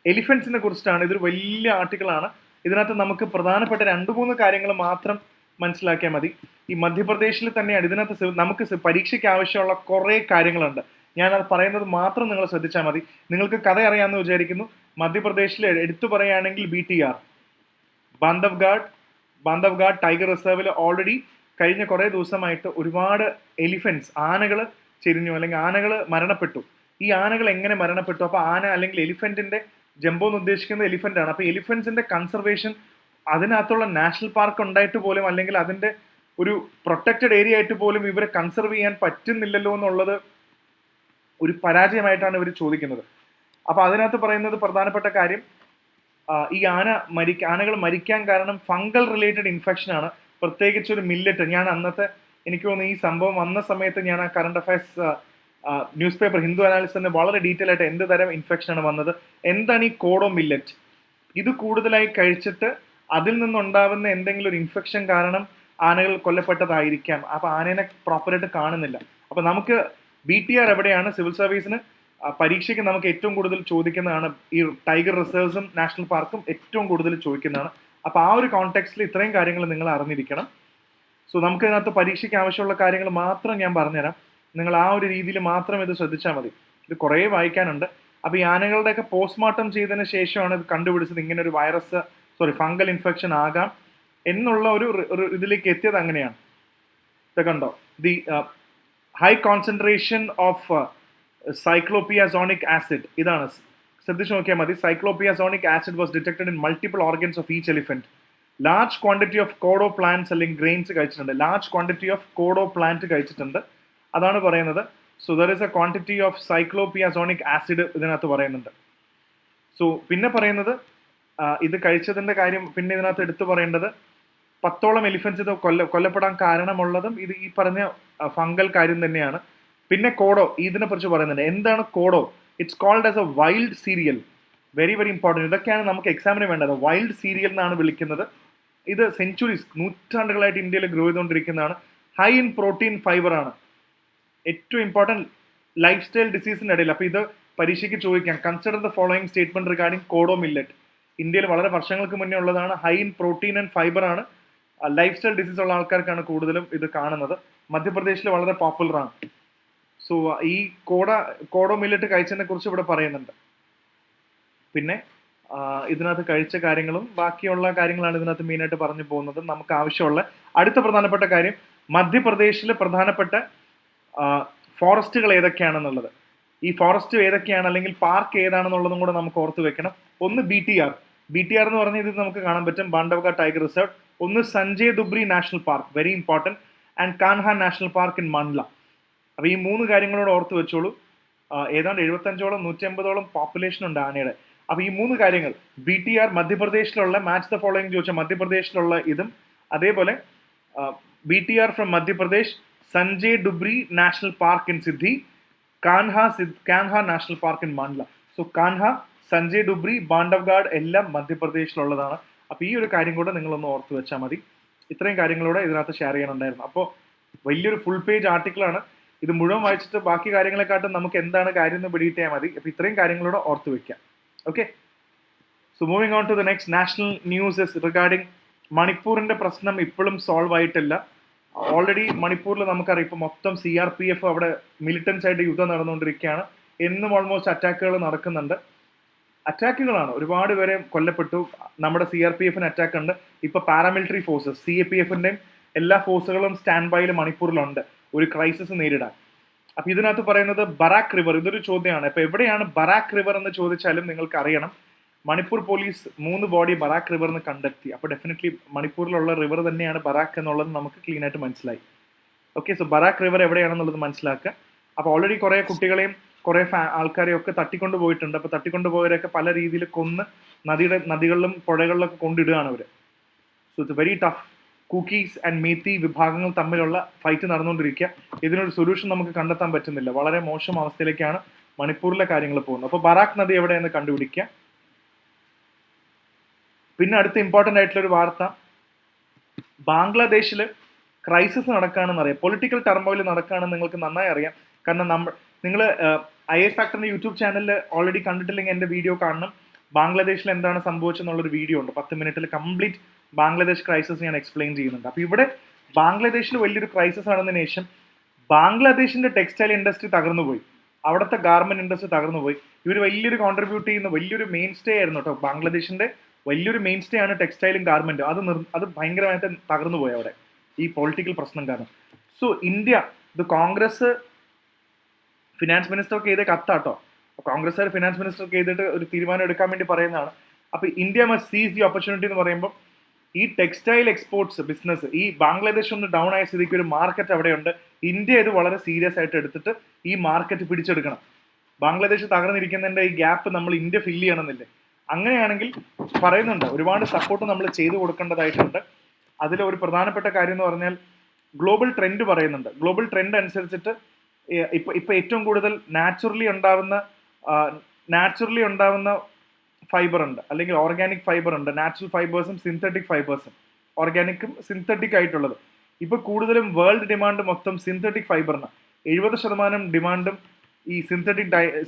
A: എലിഫന്റ്സിനെ കുറിച്ചിട്ടാണ്. ഇതൊരു വലിയ ആർട്ടിക്കിളാണ്. ഇതിനകത്ത് നമുക്ക് പ്രധാനപ്പെട്ട 2-3 കാര്യങ്ങൾ മാത്രം മനസ്സിലാക്കിയാൽ മതി. ഈ മധ്യപ്രദേശിൽ തന്നെയാണ് ഇതിനകത്ത് നമുക്ക് പരീക്ഷയ്ക്ക് ആവശ്യമുള്ള കുറേ കാര്യങ്ങളുണ്ട്. ഞാനത് പറയുന്നത് മാത്രം നിങ്ങൾ ശ്രദ്ധിച്ചാൽ മതി. നിങ്ങൾക്ക് കഥ അറിയാമെന്ന് വിചാരിക്കുന്നു. മധ്യപ്രദേശിൽ എടുത്തു പറയുകയാണെങ്കിൽ BTR, ബാന്ധവ്ഗാഡ് ടൈഗർ റിസർവിൽ ഓൾറെഡി കഴിഞ്ഞ കുറേ ദിവസമായിട്ട് ഒരുപാട് എലിഫന്റ്സ്, ആനകൾ ചെരിഞ്ഞു അല്ലെങ്കിൽ ആനകൾ മരണപ്പെട്ടു. ഈ ആനകൾ എങ്ങനെ മരണപ്പെട്ടു? അപ്പോൾ ആന അല്ലെങ്കിൽ എലിഫന്റിന്റെ, ജംബോ എന്ന് ഉദ്ദേശിക്കുന്നത് എലിഫന്റ് ആണ്. അപ്പോൾ എലിഫന്റ്സിന്റെ കൺസർവേഷൻ, അതിനകത്തുള്ള നാഷണൽ പാർക്ക് ഉണ്ടായിട്ട് പോലും അല്ലെങ്കിൽ അതിന്റെ ഒരു പ്രൊട്ടക്റ്റഡ് ഏരിയ ആയിട്ട് പോലും ഇവരെ കൺസർവ് ചെയ്യാൻ പറ്റുന്നില്ലല്ലോ എന്നുള്ളത് ഒരു പരാജയമായിട്ടാണ് ഇവർ ചോദിക്കുന്നത്. അപ്പൊ അതിനകത്ത് പറയുന്നത് പ്രധാനപ്പെട്ട കാര്യം, ഈ ആനകൾ മരിക്കാൻ കാരണം ഫംഗൽ റിലേറ്റഡ് ഇൻഫെക്ഷൻ ആണ്. പ്രത്യേകിച്ച് ഒരു മില്ലറ്റ്. ഞാൻ അന്നത്തെ എനിക്ക് തോന്നുന്നു ഈ സംഭവം വന്ന സമയത്ത് ഞാൻ ആ current affairs news paper Hindu അനാലിസിന് വളരെ ഡീറ്റെയിൽ ആയിട്ട് എന്ത് തരം ഇൻഫെക്ഷൻ ആണ് വന്നത്, എന്താണ് ഈ കോഡോ മില്ലറ്റ്, ഇത് കൂടുതലായി കഴിച്ചിട്ട് അതിൽ നിന്നുണ്ടാവുന്ന എന്തെങ്കിലും ഒരു ഇൻഫെക്ഷൻ കാരണം ആനകൾ കൊല്ലപ്പെട്ടതായിരിക്കാം. അപ്പൊ ആനേനെ പ്രോപ്പറായിട്ട് കാണുന്നില്ല. അപ്പൊ നമുക്ക് BTR എവിടെയാണ് സിവിൽ സർവീസിന് പരീക്ഷയ്ക്ക് നമുക്ക് ഏറ്റവും കൂടുതൽ ചോദിക്കുന്നതാണ്. ഈ ടൈഗർ റിസർവ്സും നാഷണൽ പാർക്കും ഏറ്റവും കൂടുതൽ ചോദിക്കുന്നതാണ്. അപ്പൊ ആ ഒരു കോണ്ടെക്സ്റ്റിൽ ഇത്രയും കാര്യങ്ങൾ നിങ്ങൾ അറിഞ്ഞിരിക്കണം. സോ നമുക്ക് ഇതിനകത്ത് പരീക്ഷയ്ക്ക് ആവശ്യമുള്ള കാര്യങ്ങൾ മാത്രം ഞാൻ പറഞ്ഞുതരാം. നിങ്ങൾ ആ ഒരു രീതിയിൽ മാത്രം ഇത് ശ്രദ്ധിച്ചാൽ മതി. ഇത് കുറേ വായിക്കാനുണ്ട്. അപ്പൊ ഈ ആനകളുടെയൊക്കെ പോസ്റ്റ്മോർട്ടം ചെയ്തതിന് ശേഷമാണ് ഇത് കണ്ടുപിടിച്ചത് ഇങ്ങനെ ഒരു ഫംഗൽ ഇൻഫെക്ഷൻ ആകാം എന്നുള്ള ഒരു ഇതിലേക്ക് എത്തിയത് അങ്ങനെയാണ്. ഇത് കണ്ടോ, the high concentration of സൈക്ലോപിയാസോണിക് acid, ഇതാണ് ശ്രദ്ധിച്ചു നോക്കിയാൽ മതി. സൈക്ലോപിയാസോണിക് acid was detected in multiple organs of each elephant. Large quantity of kodo plants അല്ലെങ്കിൽ ഗ്രെയിൻസ് കഴിച്ചിട്ടുണ്ട്. Large quantity of kodo plant കഴിച്ചിട്ടുണ്ട്, അതാണ് പറയുന്നത്. So there is A quantity of സൈക്ലോപിയാസോണിക് acid ഇതിനകത്ത് പറയുന്നുണ്ട്. സോ പിന്നെ പറയുന്നത് ഇത് കഴിച്ചതിന്റെ കാര്യം പിന്നെ ഇതിനകത്ത് എടുത്തു പറയേണ്ടത് 10ഓളം എലിഫൻസ് ഇത് കൊല്ലപ്പെടാൻ കാരണമുള്ളതും ഇത് ഈ പറഞ്ഞ ഫംഗൽ കാര്യം തന്നെയാണ്. പിന്നെ കോഡോ, ഇതിനെ കുറിച്ച് പറയുന്നുണ്ട്. എന്താണ് കോഡോ? It's called as A wild serial. Very very important. ഇതൊക്കെയാണ് നമുക്ക് എക്സാമിന് വേണ്ടത്. വൈൽഡ് സീരിയൽ എന്നാണ് വിളിക്കുന്നത്. ഇത് സെഞ്ചുറീസ്, നൂറ്റാണ്ടുകളായിട്ട് ഇന്ത്യയിൽ grow ചെയ്തുകൊണ്ടിരിക്കുന്നതാണ്. High in protein fibre ആണ്. ഏറ്റവും ഇമ്പോർട്ടൻറ്റ് ലൈഫ് സ്റ്റൈൽ ഡിസീസിൻ്റെ ഇടയിൽ. അപ്പോൾ ഇത് പരീക്ഷയ്ക്ക് ചോദിക്കാം. Consider the following statement regarding kodo millet. ഇന്ത്യയിൽ വളരെ വർഷങ്ങൾക്ക് മുന്നേ ഉള്ളതാണ്. High in protein and fibre ആണ്. ലൈഫ് സ്റ്റൈൽ ഡിസീസ് ഉള്ള ആൾക്കാർക്കാണ് കൂടുതലും ഇത് കാണുന്നത്. മധ്യപ്രദേശിൽ വളരെ പോപ്പുലർ ആണ്. സോ ഈ കോഡോ മില്ലറ്റ് കഴിച്ചതിനെ കുറിച്ച് ഇവിടെ പറയുന്നുണ്ട്. പിന്നെ ഇതിനകത്ത് കഴിച്ച കാര്യങ്ങളും ബാക്കിയുള്ള കാര്യങ്ങളാണ് ഇതിനകത്ത് മെയിനായിട്ട് പറഞ്ഞു പോകുന്നത്. നമുക്ക് ആവശ്യമുള്ള അടുത്ത പ്രധാനപ്പെട്ട കാര്യം, മധ്യപ്രദേശിൽ പ്രധാനപ്പെട്ട ഫോറസ്റ്റുകൾ ഏതൊക്കെയാണെന്നുള്ളത്. ഈ ഫോറസ്റ്റ് ഏതൊക്കെയാണ് അല്ലെങ്കിൽ പാർക്ക് ഏതാണെന്നുള്ളതും കൂടെ നമുക്ക് ഓർത്ത് വെക്കണം. ഒന്ന് BTR എന്ന് പറഞ്ഞാൽ ഇത് നമുക്ക് കാണാൻ പറ്റും, ബാണ്ടവ്ഗഡ് ടൈഗർ റിസർവ്. ഒന്ന് Sanjay Dhubri national park, very important, and Kanha national park in മണ്ഡല. അപ്പോൾ ഈ 3 കാര്യങ്ങളോട് ഓർത്ത് വെച്ചോളൂ. ഏതാണ്ട് 75ഓളം 150ഓളം പോപ്പുലേഷൻ ഉണ്ട് ആനയുടെ. അപ്പോൾ ഈ 3 കാര്യങ്ങൾ, BTR മധ്യപ്രദേശിലുള്ള, മാച്ച് ദ ഫോളോയിങ് ചോദിച്ചാൽ മധ്യപ്രദേശിലുള്ള ഇതും, അതേപോലെ BTR from Madhya Pradesh, Sanjay ഡുബ്രി national park in Siddhi, Kanha national park in Mandala. So Kanha, Sanjay ഡുബ്രി, ബാണ്ടവ്ഗഡ് എല്ലാം മധ്യപ്രദേശിലുള്ളതാണ്. അപ്പോൾ ഈ ഒരു കാര്യം കൂടെ നിങ്ങളൊന്ന് ഓർത്ത് വെച്ചാൽ മതി. ഇത്രയും കാര്യങ്ങളൂടെ ഇതിനകത്ത് ഷെയർ ചെയ്യാനുണ്ടായിരുന്നു. അപ്പോൾ വലിയൊരു ഫുൾ പേജ് ആർട്ടിക്കിളാണ്. ഇത് മുഴുവൻ വായിച്ചിട്ട് ബാക്കി കാര്യങ്ങളെക്കാട്ടും നമുക്ക് എന്താണ് കാര്യം എന്ന് പിടിയിട്ടാൽ മതി. അപ്പോൾ ഇത്രയും കാര്യങ്ങളൂടെ ഓർത്ത് വെക്കാം. Okay, so moving on to the next national news is regarding മണിപ്പൂരിന്റെ പ്രശ്നം ഇപ്പോഴും സോൾവ് ആയിട്ടില്ല. ഓൾറെഡി മണിപ്പൂരിൽ നമുക്കറിയാം ഇപ്പോൾ മൊത്തം CRPF അവിടെ മിലിറ്റൻസ് ആയിട്ട് യുദ്ധം നടന്നുകൊണ്ടിരിക്കുകയാണ്. എന്നും ഓൾമോസ്റ്റ് അറ്റാക്കുകൾ നടക്കുന്നുണ്ട്. അറ്റാക്കുകളാണ്, ഒരുപാട് പേരെ കൊല്ലപ്പെട്ടു. നമ്മുടെ CRPFന് അറ്റാക്ക് ഉണ്ട്. ഇപ്പൊ പാരാമിലിറ്ററി ഫോഴ്സസ് CAPFന്റെയും എല്ലാ ഫോഴ്സുകളും സ്റ്റാൻഡ് ബൈയിൽ മണിപ്പൂരിലുണ്ട് ഒരു ക്രൈസിസ് നേരിടാൻ. അപ്പൊ ഇതിനകത്ത് പറയുന്നത് ബറാക്ക് റിവർ, ഇതൊരു ചോദ്യമാണ്. അപ്പൊ എവിടെയാണ് ബറാക്ക് റിവർ എന്ന് ചോദിച്ചാലും നിങ്ങൾക്ക് അറിയണം, മണിപ്പൂർ പോലീസ് 3 ബോഡി ബറാക്ക് റിവറിന് കണ്ടെത്തി. അപ്പോൾ ഡെഫിനറ്റ്ലി മണിപ്പൂരിലുള്ള റിവർ തന്നെയാണ് ബറാക്ക് എന്നുള്ളത് നമുക്ക് ക്ലീൻ ആയിട്ട് മനസ്സിലായി. ഓക്കെ, സോ ബറാക്ക് റിവർ എവിടെയാണെന്നുള്ളത് മനസ്സിലാക്കുക. അപ്പോൾ ഓൾറെഡി കുറേ കുട്ടികളെയും കുറേ ആൾക്കാരെയും ഒക്കെ തട്ടിക്കൊണ്ട് പോയിട്ടുണ്ട്. അപ്പോൾ തട്ടിക്കൊണ്ടുപോയവരെയൊക്കെ പല രീതിയിൽ കൊന്ന് നദികളിലും പുഴകളിലൊക്കെ കൊണ്ടിടുകയാണ് അവർ. So it's very tough. Cookies and methi വിഭാഗങ്ങൾ തമ്മിലുള്ള ഫൈറ്റ് നടന്നുകൊണ്ടിരിക്കുക. ഇതിനൊരു സൊല്യൂഷൻ നമുക്ക് കണ്ടെത്താൻ പറ്റുന്നില്ല. വളരെ മോശം അവസ്ഥയിലേക്കാണ് മണിപ്പൂരിലെ കാര്യങ്ങൾ പോകുന്നത്. അപ്പോൾ ബറാക്ക് നദി എവിടെയെന്ന് കണ്ടുപിടിക്കുക. പിന്നെ അടുത്ത ഇമ്പോർട്ടൻ്റ് ആയിട്ടുള്ള ഒരു വാർത്ത, ബാംഗ്ലാദേശിൽ ക്രൈസിസ് നടക്കുകയാണെന്ന് അറിയാം. പൊളിറ്റിക്കൽ ടർമോയിൽ നടക്കുകയാണെന്ന് നിങ്ങൾക്ക് നന്നായി അറിയാം. കാരണം നിങ്ങൾ IAS ഫാക്ടറിന്റെ യൂട്യൂബ് ചാനലിൽ ഓൾറെഡി കണ്ടിട്ടില്ലെങ്കിൽ എൻ്റെ വീഡിയോ കാണണം. ബാംഗ്ലാദേശിൽ എന്താണ് സംഭവിച്ചെന്നുള്ളൊരു വീഡിയോ ഉണ്ട്. 10 മിനിറ്റിൽ കംപ്ലീറ്റ് ബാംഗ്ലാദേശ് ക്രൈസിസ് ഞാൻ എക്സ്പ്ലെയിൻ ചെയ്യുന്നുണ്ട്. അപ്പോൾ ഇവിടെ ബാംഗ്ലാദേശിൽ വലിയൊരു ക്രൈസിസ് നടന്നതിന് ശേഷം ബാംഗ്ലാദേശിന്റെ ടെക്സ്റ്റൈൽ ഇൻഡസ്ട്രി തകർന്നുപോയി, അവിടുത്തെ ഗാർമെന്റ് ഇൻഡസ്ട്രി തകർന്നുപോയി. ഇവർ വലിയൊരു കോൺട്രിബ്യൂട്ട് ചെയ്യുന്ന വലിയൊരു മെയിൻ സ്റ്റേ ആയിരുന്നു കേട്ടോ. ബാംഗ്ലാദേശിന്റെ വലിയൊരു മെയിൻ സ്റ്റേ ആണ് ടെക്സ്റ്റൈലും ഗാർമെന്റും. അത് ഭയങ്കരമായിട്ട് തകർന്നുപോയി അവിടെ ഈ പൊളിറ്റിക്കൽ പ്രശ്നം കാരണം. സോ ഇന്ത്യ, ഇത് കോൺഗ്രസ് ഫിനാൻസ് മിനിസ്റ്റർക്ക് ചെയ്ത കത്താട്ടോ. കോൺഗ്രസ്സുകാർ ഫിനാൻസ് മിനിസ്റ്റർക്ക് ചെയ്തിട്ട് ഒരു തീരുമാനം എടുക്കാൻ വേണ്ടി പറയുന്നതാണ്. അപ്പോൾ ഇന്ത്യ മസ്റ്റ് സീസ് ദി ഓപ്പർച്യൂണിറ്റി എന്ന് പറയുമ്പോൾ ഈ ടെക്സ്റ്റൈൽ എക്സ്പോർട്സ് ബിസിനസ് ഈ ബംഗ്ലാദേശ് ഒന്ന് ഡൗൺ ആയ സ്ഥിതിക്ക് ഒരു മാർക്കറ്റ് അവിടെയുണ്ട്. ഇന്ത്യ ഇത് വളരെ സീരിയസ് ആയിട്ട് എടുത്തിട്ട് ഈ മാർക്കറ്റ് പിടിച്ചെടുക്കണം. ബംഗ്ലാദേശ് തകർന്നിരിക്കുന്നതിന്റെ ഈ ഗ്യാപ്പ് നമ്മൾ ഇന്ത്യ ഫില്ല് ചെയ്യണമെന്നില്ലേ? അങ്ങനെയാണെങ്കിൽ പറയുന്നുണ്ട് ഒരുപാട് സപ്പോർട്ട് നമ്മൾ ചെയ്തു കൊടുക്കേണ്ടതായിട്ടുണ്ട്. അതിൽ ഒരു പ്രധാനപ്പെട്ട കാര്യം എന്ന് പറഞ്ഞാൽ ഗ്ലോബൽ ട്രെൻഡ് പറയുന്നുണ്ട്. ഗ്ലോബൽ ട്രെൻഡ് അനുസരിച്ചിട്ട് ഇപ്പൊ ഏറ്റവും കൂടുതൽ നാച്ചുറലി ഉണ്ടാവുന്ന ഫൈബർ ഉണ്ട്, അല്ലെങ്കിൽ ഓർഗാനിക് ഫൈബർ ഉണ്ട്. നാച്ചുറൽ ഫൈബേഴ്സും സിന്തറ്റിക് ഫൈബേഴ്സും, ഓർഗാനിക്കും സിന്തറ്റിക് ആയിട്ടുള്ളത്. ഇപ്പൊ കൂടുതലും വേൾഡ് ഡിമാൻഡ് മൊത്തം സിന്തറ്റിക് ഫൈബറിന്. 70% ഡിമാൻഡും ഈ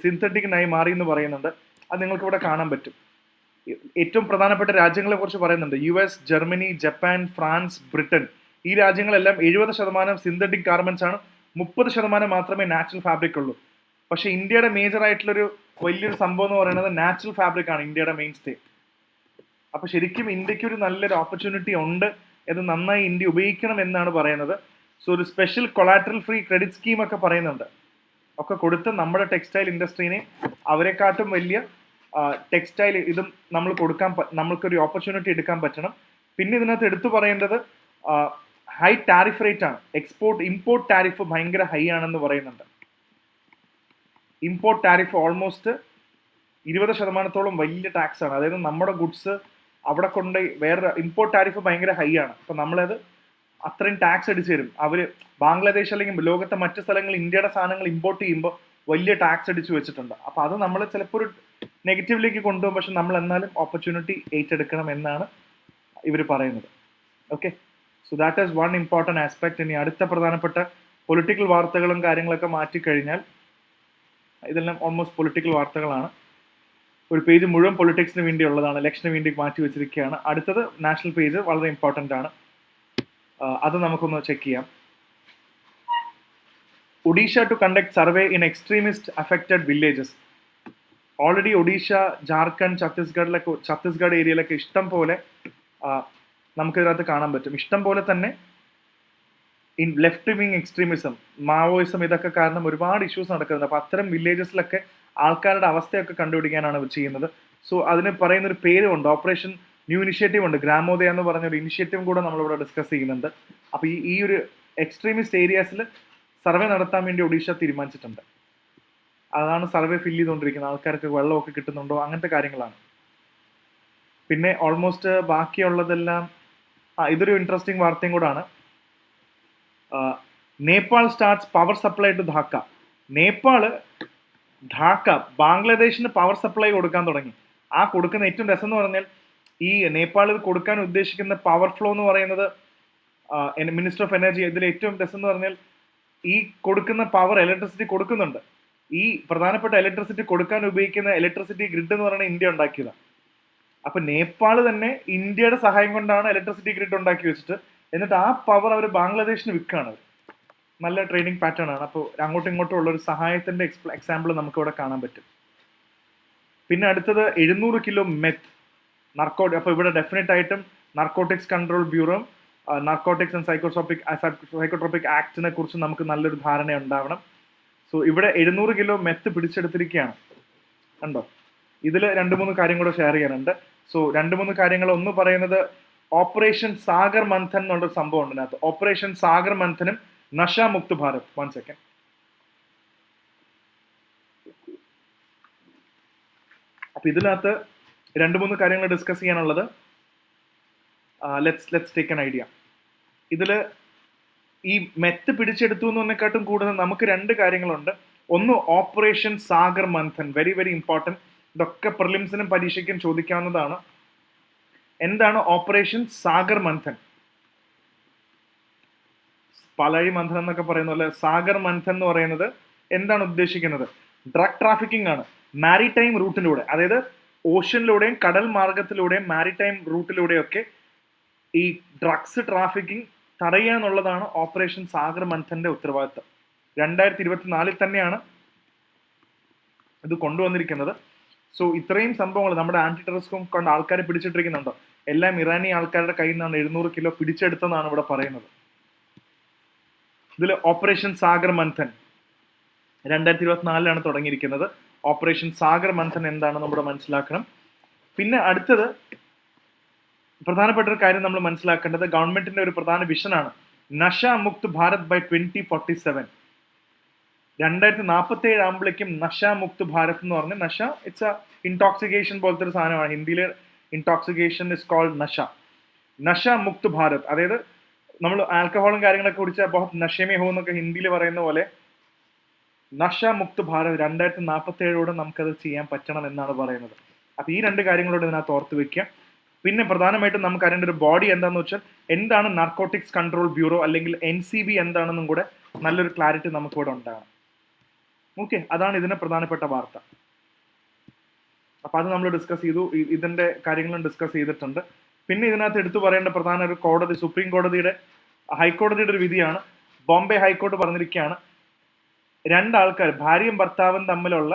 A: സിന്തറ്റിക്കിനായി മാറി എന്ന് പറയുന്നുണ്ട്. അത് നിങ്ങൾക്ക് ഇവിടെ കാണാൻ പറ്റും. ഏറ്റവും പ്രധാനപ്പെട്ട രാജ്യങ്ങളെ കുറിച്ച് പറയുന്നുണ്ട്. US, Germany, Japan, France, Britain. ഈ രാജ്യങ്ങളെല്ലാം 70% സിന്തറ്റിക് ഗാർമെന്റ്സ് ആണ്, 30% മാത്രമേ നാച്ചുറൽ ഫാബ്രിക് ഉള്ളൂ. പക്ഷെ ഇന്ത്യയുടെ മേജർ ആയിട്ടുള്ളൊരു വലിയൊരു സംഭവം എന്ന് പറയുന്നത് നാച്ചുറൽ ഫാബ്രിക് ആണ്, ഇന്ത്യയുടെ മെയിൻ സ്റ്റേ. അപ്പൊ ശരിക്കും ഇന്ത്യക്ക് ഒരു നല്ലൊരു ഓപ്പർച്യൂണിറ്റി ഉണ്ട്, ഇത് നന്നായി ഇന്ത്യ ഉപയോഗിക്കണം എന്നാണ് പറയുന്നത്. സോ ഒരു special collateral free credit scheme ഒക്കെ പറയുന്നുണ്ട്, ഒക്കെ കൊടുത്ത് നമ്മുടെ ടെക്സ്റ്റൈൽ ഇൻഡസ്ട്രീനെ അവരെക്കാട്ടും വലിയ ടെക്സ്റ്റൈൽ ഇതും നമ്മൾ നമ്മൾക്കൊരു ഓപ്പർച്യൂണിറ്റി എടുക്കാൻ പറ്റണം. പിന്നെ ഇതിനകത്ത് എടുത്തു പറയേണ്ടത് ഹൈ ടാരിഫ് റേറ്റ് ആണ്. ഇമ്പോർട്ട് ടാരിഫ് ഭയങ്കര ഹൈ ആണെന്ന് പറയുന്നുണ്ട്. ഇമ്പോർട്ട് ടാരിഫ് ഓൾമോസ്റ്റ് 20% വലിയ ടാക്സ് ആണ്. അതായത് നമ്മുടെ ഗുഡ്സ് അവിടെ കൊണ്ട് വേറെ ഇമ്പോർട്ട് ടാരിഫ് ഭയങ്കര ഹൈ ആണ്. അപ്പൊ നമ്മളത് അത്രയും ടാക്സ് അടിച്ചു തരും അവര്. ബംഗ്ലാദേശ് അല്ലെങ്കിൽ ലോകത്തെ മറ്റു സ്ഥലങ്ങളിൽ ഇന്ത്യയുടെ സാധനങ്ങൾ ഇമ്പോർട്ട് ചെയ്യുമ്പോൾ വലിയ ടാക്സ് അടിച്ചു വെച്ചിട്ടുണ്ട്. അപ്പൊ അത് നമ്മൾ ചിലപ്പോൾ ഒരു നെഗറ്റീവിലേക്ക് കൊണ്ടുപോകും. പക്ഷെ നമ്മൾ എന്നാലും ഓപ്പർച്യൂണിറ്റി ഏറ്റെടുക്കണം എന്നാണ് ഇവർ പറയുന്നത്. Okay, so that is one important aspect. ഇനി അടുത്ത പ്രധാനപ്പെട്ട പൊളിറ്റിക്കൽ വാർത്തകളും കാര്യങ്ങളൊക്കെ മാറ്റിക്കഴിഞ്ഞാൽ ഇതെല്ലാം ഓൾമോസ്റ്റ് പൊളിറ്റിക്കൽ വാർത്തകളാണ്. ഒരു പേജ് മുഴുവൻ പൊളിറ്റിക്സിന് വേണ്ടിയുള്ളതാണ്, ഇലക്ഷന് വേണ്ടി മാറ്റി വെച്ചിരിക്കുകയാണ്. അടുത്തത് നാഷണൽ പേജ് വളരെ ഇമ്പോർട്ടൻ്റ് ആണ്, അത് നമുക്കൊന്ന് ചെക്ക് ചെയ്യാം. Odisha to conduct survey in extremist affected villages. Already Odisha, Jharkhand, Chhattisgarh ഏരിയയിലൊക്കെ ഇഷ്ടം പോലെ നമുക്കിതിനകത്ത് കാണാൻ പറ്റും. ഇഷ്ടം പോലെ തന്നെ ലെഫ്റ്റ് വിങ് എക്സ്ട്രീമിസം, മാവോയിസം, ഇതൊക്കെ കാരണം ഒരുപാട് ഇഷ്യൂസ് നടക്കുന്നുണ്ട്. അപ്പോൾ അത്തരം വില്ലേജസിലൊക്കെ ആൾക്കാരുടെ അവസ്ഥയൊക്കെ കണ്ടുപിടിക്കാനാണ് അവർ ചെയ്യുന്നത്. സോ അതിന് പറയുന്നൊരു പേരുണ്ട്, ഓപ്പറേഷൻ ന്യൂ ഇനിഷ്യേറ്റീവ് ഉണ്ട്, ഗ്രാമോദയ എന്ന് പറഞ്ഞൊരു ഇനിഷ്യേറ്റീവും കൂടെ നമ്മളിവിടെ ഡിസ്കസ് ചെയ്യുന്നുണ്ട്. അപ്പോൾ ഈ ഒരു എക്സ്ട്രീമിസ്റ്റ് ഏരിയാസിൽ സർവേ നടത്താൻ വേണ്ടി ഒഡീഷ തീരുമാനിച്ചിട്ടുണ്ട്. അതാണ് സർവേ ഫില്ല് ചെയ്തുകൊണ്ടിരിക്കുന്നത്, ആൾക്കാർക്ക് വെള്ളമൊക്കെ കിട്ടുന്നുണ്ടോ, അങ്ങനത്തെ കാര്യങ്ങളാണ്. പിന്നെ ഓൾമോസ്റ്റ് ബാക്കിയുള്ളതെല്ലാം ഇതൊരു ഇൻട്രസ്റ്റിംഗ് വാർത്തയും കൂടാണ്. Nepal starts power supply to Dhaka. Dhaka ബംഗ്ലാദേശിന് power supply കൊടുക്കാൻ തുടങ്ങി. ആ കൊടുക്കുന്ന ഏറ്റവും രസം എന്ന് പറഞ്ഞാൽ ഈ നേപ്പാളിൽ കൊടുക്കാൻ ഉദ്ദേശിക്കുന്ന പവർ ഫ്ലോ എന്ന് പറയുന്നത് മിനിസ്റ്റർ ഓഫ് എനർജി, ഇതിൽ ഏറ്റവും രസം എന്ന് പറഞ്ഞാൽ ഈ കൊടുക്കുന്ന പവർ ഇലക്ട്രിസിറ്റി കൊടുക്കുന്നുണ്ട്. ഈ പ്രധാനപ്പെട്ട ഇലക്ട്രിസിറ്റി കൊടുക്കാൻ ഉപയോഗിക്കുന്ന ഇലക്ട്രിസിറ്റി ഗ്രിഡ് എന്ന് പറയുന്നത് ഇന്ത്യ ഉണ്ടാക്കിയതാണ്. അപ്പൊ നേപ്പാൾ തന്നെ ഇന്ത്യയുടെ സഹായം കൊണ്ടാണ് ഇലക്ട്രിസിറ്റി ഗ്രിഡ് ഉണ്ടാക്കി വെച്ചിട്ട്, എന്നിട്ട് ആ പവർ അവർ ബംഗ്ലാദേശിന് വിൽക്കുകയാണ്. നല്ല ട്രേഡിംഗ് പാറ്റേൺ ആണ്. അപ്പോൾ അങ്ങോട്ടും ഇങ്ങോട്ടും ഉള്ള ഒരു സഹായത്തിന്റെ എക്സാമ്പിൾ നമുക്ക് ഇവിടെ കാണാൻ പറ്റും. പിന്നെ അടുത്തത് 700 കിലോ മെത്ത് നർക്കോട്ടിക്. അപ്പോൾ ഇവിടെ ഡെഫിനറ്റ് ആയിട്ടും narcotics control bureau, narcotics and psychotropic ആക്ടിനെ കുറിച്ച് നമുക്ക് നല്ലൊരു ധാരണ ഉണ്ടാവണം. സോ ഇവിടെ 700 കിലോ മെത്ത് പിടിച്ചെടുത്തിരിക്കുകയാണ്. കണ്ടോ? ഇതിൽ 2-3 കാര്യം കൂടെ ഷെയർ ചെയ്യാനുണ്ട്. സോ 2-3 കാര്യങ്ങൾ. ഒന്ന് പറയുന്നത് ഓപ്പറേഷൻ സാഗർ മന്ഥൻ എന്നുള്ളൊരു സംഭവം ഉണ്ട് ഇതിനകത്ത്. ഓപ്പറേഷൻ സാഗർ മന്ഥനും നഷ മുക്ത് ഭാരത്. 1 സെക്കൻഡ്. അപ്പൊ ഇതിനകത്ത് 2-3 കാര്യങ്ങൾ ഡിസ്കസ് ചെയ്യാനുള്ളത്. Let's take an idea. ഇതില് ഈ മെത്ത് പിടിച്ചെടുത്തു എന്നതിനെക്കാട്ടും കൂടുതൽ നമുക്ക് 2 കാര്യങ്ങളുണ്ട്. ഒന്ന് operation Sagar മന്ഥൻ, very very important. ഇതൊക്കെ പ്രിലിംസിനും പരീക്ഷയ്ക്കും ചോദിക്കാവുന്നതാണ്. എന്താണ് ഓപ്പറേഷൻ സാഗർ മന്ഥൻ? പലഴി മന്ഥൻ എന്നൊക്കെ പറയുന്ന പോലെ സാഗർ മന്ഥൻ എന്ന് പറയുന്നത് എന്താണ് ഉദ്ദേശിക്കുന്നത്? ഡ്രഗ് ട്രാഫിക്കിംഗ് ആണ്. മാരിടൈം റൂട്ടിലൂടെ, അതായത് ഓഷ്യനിലൂടെയും കടൽ മാർഗത്തിലൂടെയും മാരിടൈം റൂട്ടിലൂടെയൊക്കെ ഈ ഡ്രഗ്സ് ട്രാഫിക്കിംഗ് തടയുക എന്നുള്ളതാണ് ഓപ്പറേഷൻ സാഗർ മന്ഥന്റെ ഉത്തരവാദിത്തം. 2024 തന്നെയാണ് ഇത് കൊണ്ടുവന്നിരിക്കുന്നത്. സോ ഇത്രയും സംഭവങ്ങൾ നമ്മുടെ ആന്റി ടെററിസ്റ്റും കൊണ്ട് ആൾക്കാരെ പിടിച്ചിട്ടിരിക്കുന്നുണ്ടോ? എല്ലാം ഇറാനി ആൾക്കാരുടെ കയ്യിൽ നിന്നാണ് 700 കിലോ പിടിച്ചെടുത്തെന്നാണ് ഇവിടെ പറയുന്നത്. ഇതിൽ ഓപ്പറേഷൻ സാഗർ മന്ഥൻ 2024 തുടങ്ങിയിരിക്കുന്നത്. ഓപ്പറേഷൻ സാഗർ മന്ഥൻ എന്താണെന്ന് നമ്മുടെ മനസ്സിലാക്കണം. പിന്നെ അടുത്തത് പ്രധാനപ്പെട്ട ഒരു കാര്യം നമ്മൾ മനസ്സിലാക്കേണ്ടത് ഗവൺമെന്റിന്റെ ഒരു പ്രധാന വിഷനാണ് നഷ മുക്ത് ഭാരത് ബൈ 2047. 2047 ആകുമ്പോഴേക്കും നഷ മുക്ത് ഭാരത് എന്ന് പറഞ്ഞ് നഷ ഇറ്റ്സ് എ ഇൻടോക്സിക്കേഷൻ പോലത്തെ ഒരു സാധനമാണ്. ഹിന്ദിയിൽ intoxication is called നഷ. നഷ Mukt Bharat, അതായത് നമ്മൾ ആൽക്കഹോളും കാര്യങ്ങളൊക്കെ കുടിച്ചാൽ ബഹുത് നഷമേ ഹോ എന്നൊക്കെ ഹിന്ദിയിൽ പറയുന്ന പോലെ നഷ മുക്ത് ഭാരത് 2047 നമുക്കത് ചെയ്യാൻ പറ്റണം എന്നാണ് പറയുന്നത്. അപ്പൊ ഈ രണ്ട് കാര്യങ്ങളോട് ഇതിനകത്ത് ഓർത്ത് വെക്കുക. പിന്നെ പ്രധാനമായിട്ടും നമുക്ക് അറിയേണ്ട ഒരു ബോഡി എന്താണെന്ന് വെച്ചാൽ എന്താണ് നാർക്കോട്ടിക്സ് കൺട്രോൾ ബ്യൂറോ അല്ലെങ്കിൽ NCB എന്താണെന്നും കൂടെ നല്ലൊരു ക്ലാരിറ്റി നമുക്കിവിടെ ഉണ്ടാകണം. ഓക്കെ, അതാണ് ഇതിന്റെ പ്രധാനപ്പെട്ട വാർത്ത. അപ്പൊ അത് നമ്മൾ ഡിസ്കസ് ചെയ്തു, ഇതിന്റെ കാര്യങ്ങളും ഡിസ്കസ് ചെയ്തിട്ടുണ്ട്. പിന്നെ ഇതിനകത്ത് എടുത്തു പറയേണ്ട പ്രധാന ഒരു കോടതി, സുപ്രീം കോടതിയുടെ ഹൈക്കോടതിയുടെ ഒരു വിധിയാണ്. ബോംബെ ഹൈക്കോടതി പറഞ്ഞിരിക്കുകയാണ്, രണ്ടാൾക്കാർ ഭാര്യയും ഭർത്താവും തമ്മിലുള്ള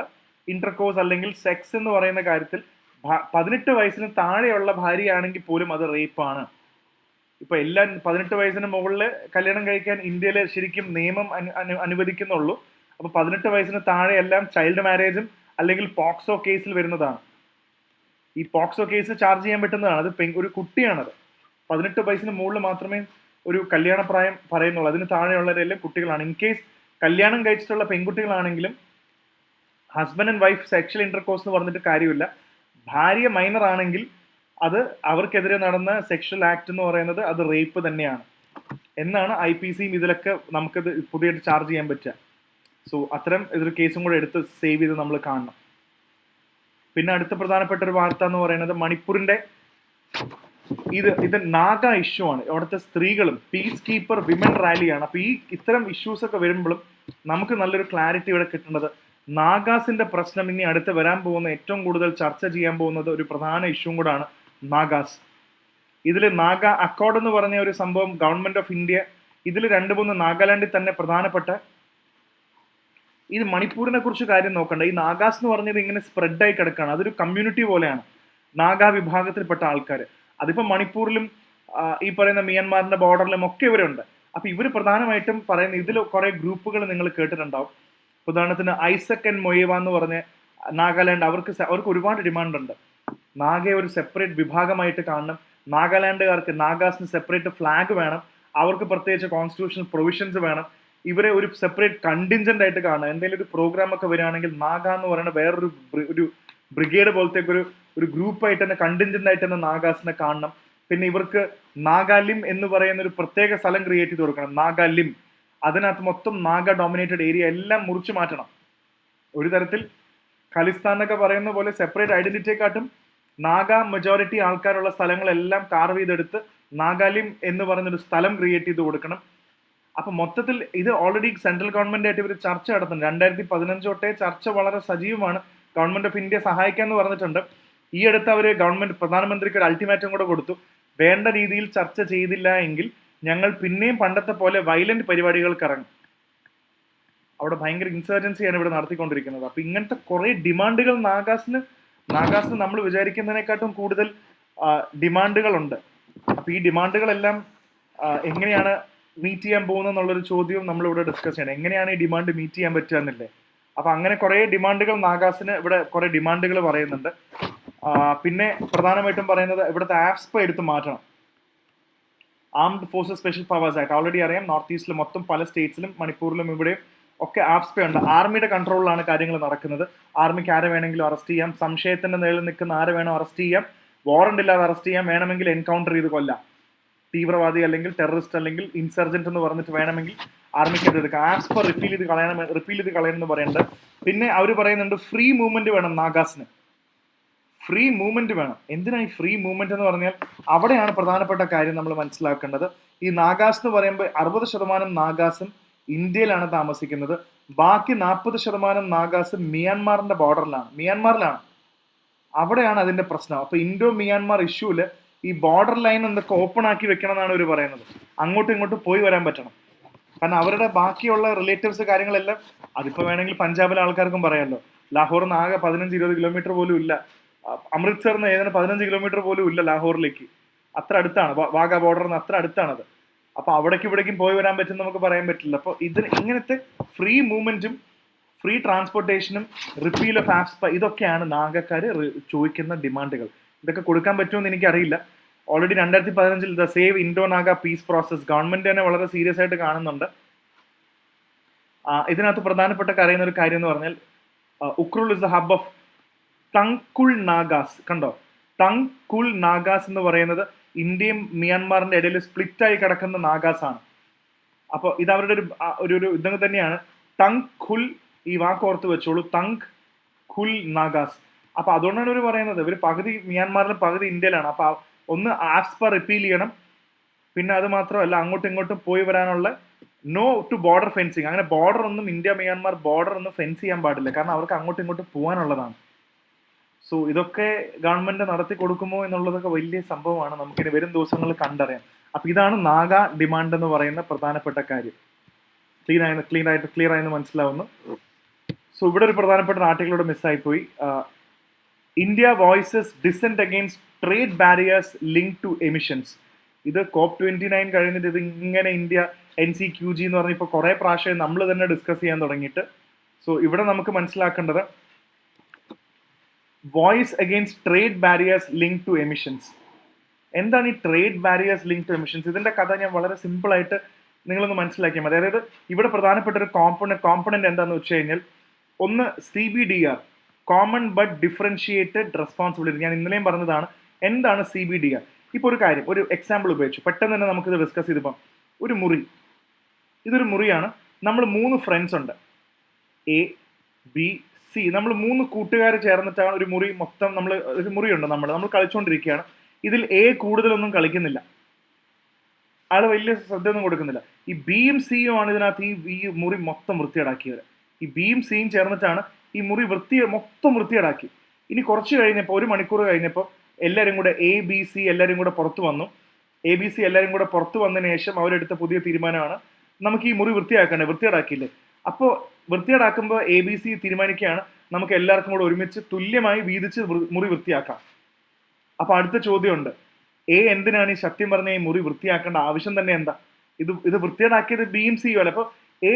A: ഇന്റർകോഴ്സ് അല്ലെങ്കിൽ സെക്സ് എന്ന് പറയുന്ന കാര്യത്തിൽ 18 വയസ്സിന് താഴെയുള്ള ഭാര്യയാണെങ്കിൽ പോലും അത് റേപ്പാണ്. ഇപ്പൊ എല്ലാം 18 വയസ്സിന് മുകളിൽ കല്യാണം കഴിക്കാൻ ഇന്ത്യയിൽ ശരിക്കും നിയമം അനുവദിക്കുന്നുള്ളൂ. അപ്പൊ 18 വയസ്സിന് താഴെ എല്ലാം ചൈൽഡ് മാരേജും അല്ലെങ്കിൽ പോക്സോ കേസിൽ വരുന്നതാണ്. ഈ പോക്സോ കേസ് ചാർജ് ചെയ്യാൻ പറ്റുന്നതാണ്. അത് ഒരു കുട്ടിയാണത്. 18 വയസ്സിന് മുകളിൽ മാത്രമേ ഒരു കല്യാണ പ്രായം പറയുന്നുള്ളൂ. അതിന് താഴെയുള്ളവരെല്ലാം കുട്ടികളാണ്. ഇൻ കേസ് കല്യാണം കഴിച്ചിട്ടുള്ള പെൺകുട്ടികളാണെങ്കിലും husband and wife sexual intercourse എന്ന് പറഞ്ഞിട്ട് കാര്യമില്ല. ഭാര്യ മൈനർ ആണെങ്കിൽ അത് അവർക്കെതിരെ നടന്ന സെക്ഷൽ ആക്ട് എന്ന് പറയുന്നത് അത് റേപ്പ് തന്നെയാണ് എന്നാണ് IPCയും ഇതിലൊക്കെ നമുക്കത് പുതിയതായിട്ട് ചാർജ് ചെയ്യാൻ പറ്റുക. സോ അത്തരം ഇതൊരു കേസും കൂടെ എടുത്ത് സേവ് ചെയ്ത് നമ്മൾ കാണണം. പിന്നെ അടുത്ത പ്രധാനപ്പെട്ട ഒരു വാർത്ത എന്ന് പറയുന്നത് മണിപ്പൂരിന്റെ ഇത് നാഗ ഇഷ്യൂ ആണ്. അവിടുത്തെ സ്ത്രീകളും പീസ് കീപ്പർ വിമൻ റാലിയാണ്. അപ്പൊ ഈ ഇത്തരം ഇഷ്യൂസ് ഒക്കെ വരുമ്പോഴും നമുക്ക് നല്ലൊരു ക്ലാരിറ്റി ഇവിടെ കിട്ടുന്നത് നാഗാസിന്റെ പ്രശ്നം ഇനി അടുത്ത് വരാൻ പോകുന്ന ഏറ്റവും കൂടുതൽ ചർച്ച ചെയ്യാൻ പോകുന്നത് ഒരു പ്രധാന ഇഷ്യൂ കൂടാണ് നാഗാസ്. ഇതിൽ നാഗ അക്കോർഡ് എന്ന് പറഞ്ഞ ഒരു സംഭവം ഗവൺമെന്റ് ഓഫ് ഇന്ത്യ, ഇതിൽ 2-3 നാഗാലാൻഡിൽ തന്നെ പ്രധാനപ്പെട്ട, ഇത് മണിപ്പൂരിനെ കുറിച്ച് കാര്യം നോക്കണ്ട. ഈ നാഗാസ് എന്ന് പറഞ്ഞത് ഇങ്ങനെ സ്പ്രെഡായി കിടക്കുകയാണ്. അതൊരു കമ്മ്യൂണിറ്റി പോലെയാണ് നാഗാ വിഭാഗത്തിൽപ്പെട്ട ആൾക്കാർ. അതിപ്പോ മണിപ്പൂരിലും ഈ പറയുന്ന മിയാൻമാറിന്റെ ബോർഡറിലും ഒക്കെ ഇവരുണ്ട്. അപ്പൊ ഇവർ പ്രധാനമായിട്ടും പറയുന്ന ഇതിൽ കുറെ ഗ്രൂപ്പുകൾ നിങ്ങൾ കേട്ടിട്ടുണ്ടാവും. ഉദാഹരണത്തിന് ഐസക് ആൻഡ് മൊയേവ എന്ന് പറഞ്ഞ നാഗാലാൻഡ്, അവർക്ക് ഒരുപാട് ഡിമാൻഡ് ഉണ്ട്. നാഗയെ ഒരു സെപ്പറേറ്റ് വിഭാഗമായിട്ട് കാണണം. നാഗാലാൻഡുകാർക്ക് നാഗാസിന് സെപ്പറേറ്റ് ഫ്ലാഗ് വേണം. അവർക്ക് പ്രത്യേകിച്ച് കോൺസ്റ്റിറ്റ്യൂഷണൽ പ്രൊവിഷൻസ് വേണം. ഇവരെ ഒരു സെപ്പറേറ്റ് കണ്ടിൻജന്റ് ആയിട്ട് കാണണം. എന്തെങ്കിലും ഒരു പ്രോഗ്രാം ഒക്കെ വരികയാണെങ്കിൽ നാഗ എന്ന് പറയുന്ന വേറൊരു ഒരു ബ്രിഗേഡ് പോലത്തെ ഒരു ഗ്രൂപ്പായിട്ട് തന്നെ കണ്ടിൻജന്റ് ആയിട്ട് തന്നെ നാഗാസിനെ കാണണം. പിന്നെ ഇവർക്ക് നാഗാലിം എന്ന് പറയുന്ന ഒരു പ്രത്യേക സ്ഥലം ക്രിയേറ്റ് ചെയ്ത് കൊടുക്കണം. നാഗാലിം, അതിനകത്ത് മൊത്തം നാഗ ഡോമിനേറ്റഡ് ഏരിയ എല്ലാം മുറിച്ചു മാറ്റണം. ഒരു തരത്തിൽ ഖലിസ്ഥാൻ എന്നൊക്കെ പറയുന്ന പോലെ സെപ്പറേറ്റ് ഐഡന്റിറ്റിയെക്കാട്ടും നാഗ മെജോറിറ്റി ആൾക്കാരുള്ള സ്ഥലങ്ങളെല്ലാം കാർവ് ചെയ്തെടുത്ത് നാഗാലിം എന്ന് പറയുന്നൊരു സ്ഥലം ക്രിയേറ്റ് ചെയ്ത് കൊടുക്കണം. അപ്പൊ മൊത്തത്തിൽ ഇത് ഓൾറെഡി സെൻട്രൽ ഗവൺമെന്റ് ആയിട്ട് ഇവർ ചർച്ച നടത്തുന്നുണ്ട്. 2015 തൊട്ടേ ചർച്ച വളരെ സജീവമാണ്. ഗവൺമെന്റ് ഓഫ് ഇന്ത്യ സഹായിക്കാന്ന് പറഞ്ഞിട്ടുണ്ട്. ഈ അടുത്ത് അവർ ഗവൺമെന്റ് പ്രധാനമന്ത്രിക്ക് ഒരു അൾട്ടിമാറ്റം കൂടെ കൊടുത്തു. വേണ്ട രീതിയിൽ ചർച്ച ചെയ്തില്ല എങ്കിൽ ഞങ്ങൾ പിന്നെയും പണ്ടത്തെ പോലെ വയലന്റ് പരിപാടികൾക്ക് ഇറങ്ങും. അവിടെ ഭയങ്കര ഇൻസർജൻസിയാണ് ഇവിടെ നടത്തിക്കൊണ്ടിരിക്കുന്നത്. അപ്പൊ ഇങ്ങനത്തെ കുറെ ഡിമാൻഡുകൾ നാഗാസിന് നമ്മൾ വിചാരിക്കുന്നതിനെക്കാട്ടും കൂടുതൽ ഡിമാൻഡുകളുണ്ട്. അപ്പൊ ഈ ഡിമാൻഡുകളെല്ലാം എങ്ങനെയാണ് മീറ്റ് ചെയ്യാൻ പോകുന്നത് എന്നുള്ളൊരു ചോദ്യവും നമ്മളിവിടെ ഡിസ്കസ് ചെയ്യണം. എങ്ങനെയാണ് ഈ ഡിമാൻഡ് മീറ്റ് ചെയ്യാൻ പറ്റുക എന്നല്ലേ. അപ്പൊ അങ്ങനെ കുറെ ഡിമാൻഡുകൾ നാഗാസിന് ഇവിടെ കുറെ ഡിമാൻഡുകൾ പറയുന്നുണ്ട്. പിന്നെ പ്രധാനമായിട്ടും പറയുന്നത് ഇവിടുത്തെ ആഫ്സ്പ എടുത്ത് മാറ്റണം. Armed forces special powers act already അറിയാം. നോർത്ത് ഈസ്റ്റിലും മൊത്തം പല സ്റ്റേറ്റ്സിലും മണിപ്പൂരിലും ഇവിടെയും ഒക്കെ ആഫ്സ്പ ഉണ്ട്. ആർമിയുടെ കൺട്രോളിലാണ് കാര്യങ്ങൾ നടക്കുന്നത്. ആർമിക്ക് ആരെ വേണമെങ്കിലും അറസ്റ്റ് ചെയ്യാം. സംശയത്തിന്റെ നിലയിൽ നിൽക്കുന്ന ആരെ വേണം അറസ്റ്റ് ചെയ്യാം. വാറണ്ട് ഇല്ലാതെ അറസ്റ്റ് ചെയ്യാം. വേണമെങ്കിൽ എൻകൗണ്ടർ ചെയ്ത് കൊല്ലാം. തീവ്രവാദി അല്ലെങ്കിൽ ടെററിസ്റ്റ് അല്ലെങ്കിൽ ഇൻസർജന്റ് എന്ന് പറഞ്ഞിട്ട് വേണമെങ്കിൽ ആർമിക്ക് എടുക്കാം. ആഫ്സ്പ റിപ്പീൽ ചെയ്ത് കളയണം എന്ന് പറയുന്നുണ്ട്. പിന്നെ അവർ പറയുന്നുണ്ട് ഫ്രീ മൂവ്മെന്റ് വേണം നാഗാസിന്. ഫ്രീ മൂവ്മെന്റ് വേണം. എന്തിനാണ് ഈ ഫ്രീ മൂവ്മെന്റ് എന്ന് പറഞ്ഞാൽ അവിടെയാണ് പ്രധാനപ്പെട്ട കാര്യം നമ്മൾ മനസ്സിലാക്കേണ്ടത്. ഈ നാഗാസ് എന്ന് പറയുമ്പോൾ 60% നാഗാസും ഇന്ത്യയിലാണ് താമസിക്കുന്നത്. ബാക്കി 40% നാഗാസ് മിയാൻമാറിന്റെ മിയാൻമാറിലാണ്. അവിടെയാണ് അതിന്റെ പ്രശ്നം. അപ്പൊ ഇൻഡോ മിയാൻമാർ ഇഷ്യൂല് ഈ ബോർഡർ ലൈൻ എന്തൊക്കെ ഓപ്പൺ ആക്കി വെക്കണം എന്നാണ് ഇവർ പറയുന്നത്. അങ്ങോട്ടും ഇങ്ങോട്ടും പോയി വരാൻ പറ്റണം. കാരണം അവരുടെ ബാക്കിയുള്ള റിലേറ്റീവ്സ് കാര്യങ്ങളെല്ലാം, അതിപ്പോ വേണമെങ്കിൽ പഞ്ചാബിലെ ആൾക്കാർക്കും പറയാമല്ലോ, ലാഹോറിന് ആകെ 15-20 കിലോമീറ്റർ പോലും ഇല്ല. അമൃത്സറിന് ഏതാണ്ട് 15 കിലോമീറ്റർ പോലും ഇല്ല ലാഹോറിലേക്ക്. അത്ര അടുത്താണ്, വാഗ ബോർഡറിന് അത്ര അടുത്താണത്. അപ്പൊ അവിടേക്കും ഇവിടേക്കും പോയി വരാൻ പറ്റും നമുക്ക് പറയാൻ പറ്റില്ല. അപ്പൊ ഇങ്ങനത്തെ ഫ്രീ മൂവ്മെന്റും ഫ്രീ ട്രാൻസ്പോർട്ടേഷനും റിപ്പീൽ ഓഫ് ആഫ്സ്പ ഇതൊക്കെയാണ് നാഗക്കാര് ചോദിക്കുന്ന ഡിമാൻഡുകൾ. ഇതൊക്കെ കൊടുക്കാൻ പറ്റുമെന്ന് എനിക്കറിയില്ല. Already 2015 the save Indo Naga peace process government തന്നെ വളരെ സീരിയസ് ആയിട്ട് കാണുന്നുണ്ട്. ഇതിനകത്ത് പ്രധാനപ്പെട്ട അറിയുന്ന ഒരു കാര്യം എന്ന് പറഞ്ഞാൽ ഉക്രുൾ is the hub of തങ്കുൾ Nagas. കണ്ടോ, തങ്കുൾ നാഗാസ് എന്ന് പറയുന്നത് ഇന്ത്യയും മ്യാൻമാറിന്റെ ഇടയിൽ സ്പ്ലിറ്റ് ആയി കിടക്കുന്ന നാഗാസ് ആണ്. അപ്പോൾ ഇത് അവരുടെ ഒരു ഇതങ്ങ് തന്നെയാണ്. തങ് ഖുൽ, ഈ വാക്ക് ഓർത്ത് വെച്ചോളൂ, തങ് ഖുൽ നാഗാസ്. അപ്പൊ അതുകൊണ്ടാണ് ഇവർ പറയുന്നത് ഇവർ പകുതി മ്യാൻമാറിലും പകുതി ഇന്ത്യയിലാണ്. അപ്പൊ ഒന്ന് ആഫ്സ്പ റിപ്പീൽ ചെയ്യണം, പിന്നെ അത് മാത്രമല്ല അങ്ങോട്ടും ഇങ്ങോട്ടും പോയി വരാനുള്ള നോ ടു ബോർഡർ ഫെൻസിങ്. അങ്ങനെ ബോർഡർ ഒന്നും ഇന്ത്യ മ്യാൻമാർ ബോർഡർ ഒന്നും ഫെൻസ് ചെയ്യാൻ പാടില്ല, കാരണം അവർക്ക് അങ്ങോട്ടും ഇങ്ങോട്ടും പോകാനുള്ളതാണ്. സോ ഇതൊക്കെ ഗവൺമെന്റ് നടത്തി കൊടുക്കുമോ എന്നുള്ളതൊക്കെ വലിയ സംഭവമാണ്, നമുക്കിനി വരും ദിവസങ്ങളിൽ കണ്ടറിയാം. അപ്പൊ ഇതാണ് നാഗ ഡിമാൻഡ് എന്ന് പറയുന്ന പ്രധാനപ്പെട്ട കാര്യം. ക്ലിയർ ആയെന്ന് മനസ്സിലാവുന്നു. സോ ഇവിടെ ഒരു പ്രധാനപ്പെട്ട ആർട്ടിക്കിളോട് മിസ്സായിപ്പോയി. India voices descent against trade barriers link to emissions. ഇത് COP29 കഴിഞ്ഞിട്ട് ഇത് ഇങ്ങനെ ഇന്ത്യ NCQG എന്ന് പറഞ്ഞ ഇപ്പോൾ കുറെ പ്രാവശ്യം നമ്മൾ തന്നെ ഡിസ്കസ് ചെയ്യാൻ തുടങ്ങിയിട്ട്. സോ ഇവിടെ നമുക്ക് മനസ്സിലാക്കേണ്ടത് voice against trade barriers link to emissions. എന്താണ് ഈ trade barriers link to emissions? ഇതിന്റെ കഥ ഞാൻ വളരെ സിമ്പിൾ ആയിട്ട് നിങ്ങളൊന്ന് മനസ്സിലാക്കിയാൽ മതി. അതായത് ഇവിടെ പ്രധാനപ്പെട്ട ഒരു കോമ്പണന്റ് എന്താണെന്ന് വെച്ച് കഴിഞ്ഞാൽ, ഒന്ന് CBDR, common but differentiated responsibility. ഞാൻ ഇന്നലെയും പറഞ്ഞതാണ് എന്താണ് CBDR. ഇപ്പോൾ ഒരു കാര്യം, ഒരു എക്സാമ്പിൾ ഉപയോഗിച്ചു പെട്ടെന്ന് തന്നെ നമുക്കിത് ഡിസ്കസ് ചെയ്തപ്പം, ഒരു മുറി, ഇതൊരു മുറിയാണ്. നമ്മൾ 3 ഫ്രണ്ട്സ് ഉണ്ട്, ABC. നമ്മൾ 3 കൂട്ടുകാർ ചേർന്നിട്ടാണ് ഒരു മുറി മൊത്തം, നമ്മൾ ഒരു മുറിയുണ്ട്, നമ്മൾ കളിച്ചുകൊണ്ടിരിക്കുകയാണ്. ഇതിൽ A കൂടുതലൊന്നും കളിക്കുന്നില്ല, ആള് വലിയ ശ്രദ്ധ ഒന്നും കൊടുക്കുന്നില്ല. ഈ Bയും Cയും ആണ് ഇതിനകത്ത് ഈ മുറി മൊത്തം വൃത്തിയേടാക്കിയത്. ഈ Bയും Cയും ചേർന്നിട്ടാണ് ഈ മുറി മൊത്തം വൃത്തിയേടാക്കി. ഇനി കുറച്ച് കഴിഞ്ഞപ്പോൾ, 1 മണിക്കൂർ കഴിഞ്ഞപ്പോൾ എല്ലാവരും കൂടെ ABC എല്ലാവരും കൂടെ പുറത്തു വന്നു. ABC എല്ലാവരും കൂടെ പുറത്തു വന്നതിന് ശേഷം അവരെടുത്ത പുതിയ തീരുമാനമാണ് നമുക്ക് ഈ മുറി വൃത്തിയേടാക്കിയില്ലേ. അപ്പോൾ വൃത്തിയേടാക്കുമ്പോൾ ABC തീരുമാനിക്കുകയാണ് നമുക്ക് എല്ലാവർക്കും കൂടെ ഒരുമിച്ച് തുല്യമായി വീതിച്ച് മുറി വൃത്തിയാക്കാം. അപ്പൊ അടുത്ത ചോദ്യമുണ്ട്, എന്തിനാണ് ഈ സത്യം പറഞ്ഞ ഈ മുറി വൃത്തിയാക്കേണ്ട ആവശ്യം തന്നെ എന്താ? ഇത് വൃത്തിയേടാക്കിയത് Bയും Cയും അല്ല. അപ്പൊ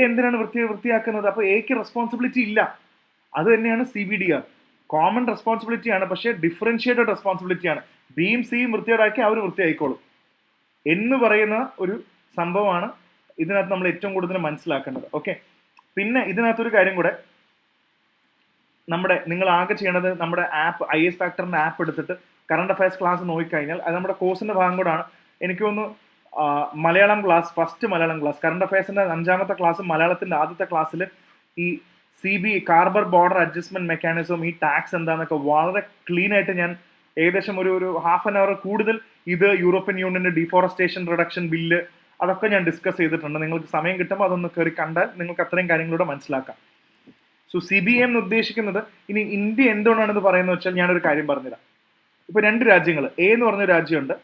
A: എന്തിനാണ് വൃത്തിയാക്കുന്നത്? അപ്പൊ Aക്ക് റെസ്പോൺസിബിലിറ്റി ഇല്ല. അത് തന്നെയാണ് CBDR. കോമൺ റെസ്പോൺസിബിലിറ്റി ആണ്, പക്ഷേ ഡിഫറൻഷിയേറ്റഡ് റെസ്പോൺസിബിലിറ്റി ആണ്. Bയും Cയും വൃത്തിയേടാക്കി അവർ വൃത്തിയായിക്കോളും എന്ന് പറയുന്ന ഒരു സംഭവമാണ് ഇതിനകത്ത് നമ്മൾ ഏറ്റവും കൂടുതൽ മനസ്സിലാക്കേണ്ടത്. ഓക്കെ, പിന്നെ ഇതിനകത്തൊരു കാര്യം കൂടെ, നിങ്ങൾ ആകെ ചെയ്യേണ്ടത് നമ്മുടെ ആപ്പ്, IS ഫാക്ടറിന്റെ ആപ്പ് എടുത്തിട്ട് കറണ്ട് അഫയേഴ്സ് ക്ലാസ് നോക്കിക്കഴിഞ്ഞാൽ അത് നമ്മുടെ കോഴ്സിന്റെ ഭാഗം കൂടാണ്. എനിക്ക് തോന്നുന്നു Malayalam class, first Malayalam class, current അഫയേഴ്സിന്റെ 5ാമത്തെ class, മലയാളത്തിന്റെ ആദ്യത്തെ ക്ലാസ്സിൽ ഈ കാർബർ ബോർഡർ അഡ്ജസ്റ്റ്മെന്റ് മെക്കാനിസം, ഈ ടാക്സ് എന്താണെന്നൊക്കെ വളരെ ക്ലീൻ ആയിട്ട് ഞാൻ ഏകദേശം ഒരു ഹാഫ് ആൻ അവർ കൂടുതൽ ഇത് യൂറോപ്യൻ യൂണിയന്റെ ഡിഫോറസ്റ്റേഷൻ റിഡക്ഷൻ ബില്ല് അതൊക്കെ ഞാൻ ഡിസ്കസ് ചെയ്തിട്ടുണ്ട്. നിങ്ങൾക്ക് സമയം കിട്ടുമ്പോൾ അതൊന്ന് കയറി കണ്ടാൽ നിങ്ങൾക്ക് അത്രയും കാര്യങ്ങളൂടെ മനസ്സിലാക്കാം. സോ CBM എന്ന് ഉദ്ദേശിക്കുന്നത്, ഇനി ഇന്ത്യ എന്തുകൊണ്ടാണെന്ന് പറയുന്നത് വെച്ചാൽ ഞാനൊരു കാര്യം പറഞ്ഞുതരാം. ഇപ്പൊ 2 രാജ്യങ്ങൾ, എന്ന് പറഞ്ഞ രാജ്യമുണ്ട്,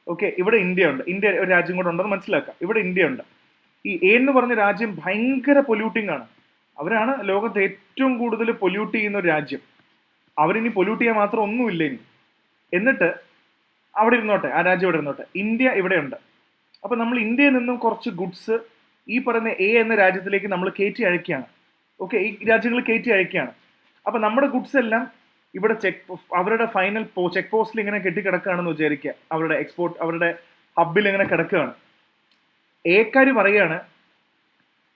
A: ഓക്കെ, ഇവിടെ ഇന്ത്യ ഉണ്ട്. ഇന്ത്യ ഒരു രാജ്യം കൂടെ ഉണ്ടെന്ന് മനസ്സിലാക്കാം. ഇവിടെ ഇന്ത്യ ഉണ്ട്. ഈ എന്ന് പറഞ്ഞ രാജ്യം ഭയങ്കര പൊല്യൂട്ടിംഗ് ആണ്. അവരാണ് ലോകത്ത് ഏറ്റവും കൂടുതൽ പൊല്യൂട്ട് ചെയ്യുന്ന ഒരു രാജ്യം. അവരിനി പൊല്യൂട്ട് ചെയ്യാൻ മാത്രം ഒന്നുമില്ല ഇനി. എന്നിട്ട് അവിടെ ഇരുന്നോട്ടെ, ആ രാജ്യം ഇവിടെ ഇരുന്നോട്ടെ, ഇന്ത്യ ഇവിടെ ഉണ്ട്. അപ്പൊ നമ്മൾ ഇന്ത്യയിൽ നിന്നും കുറച്ച് ഗുഡ്സ് ഈ പറയുന്ന എന്ന രാജ്യത്തിലേക്ക് നമ്മൾ കയറ്റി അയക്കുകയാണ്. ഓക്കെ, ഈ രാജ്യങ്ങൾ കയറ്റി അയക്കുകയാണ്. അപ്പൊ നമ്മുടെ ഗുഡ്സ് എല്ലാം ഇവിടെ അവരുടെ ഫൈനൽ ചെക്ക് പോസ്റ്റിൽ ഇങ്ങനെ കെട്ടിക്കിടക്കുകയാണെന്ന് വിചാരിക്കുക. അവരുടെ ഹബിൽ ഇങ്ങനെ കിടക്കുകയാണ്. ഏക്കാര് പറയാണ്,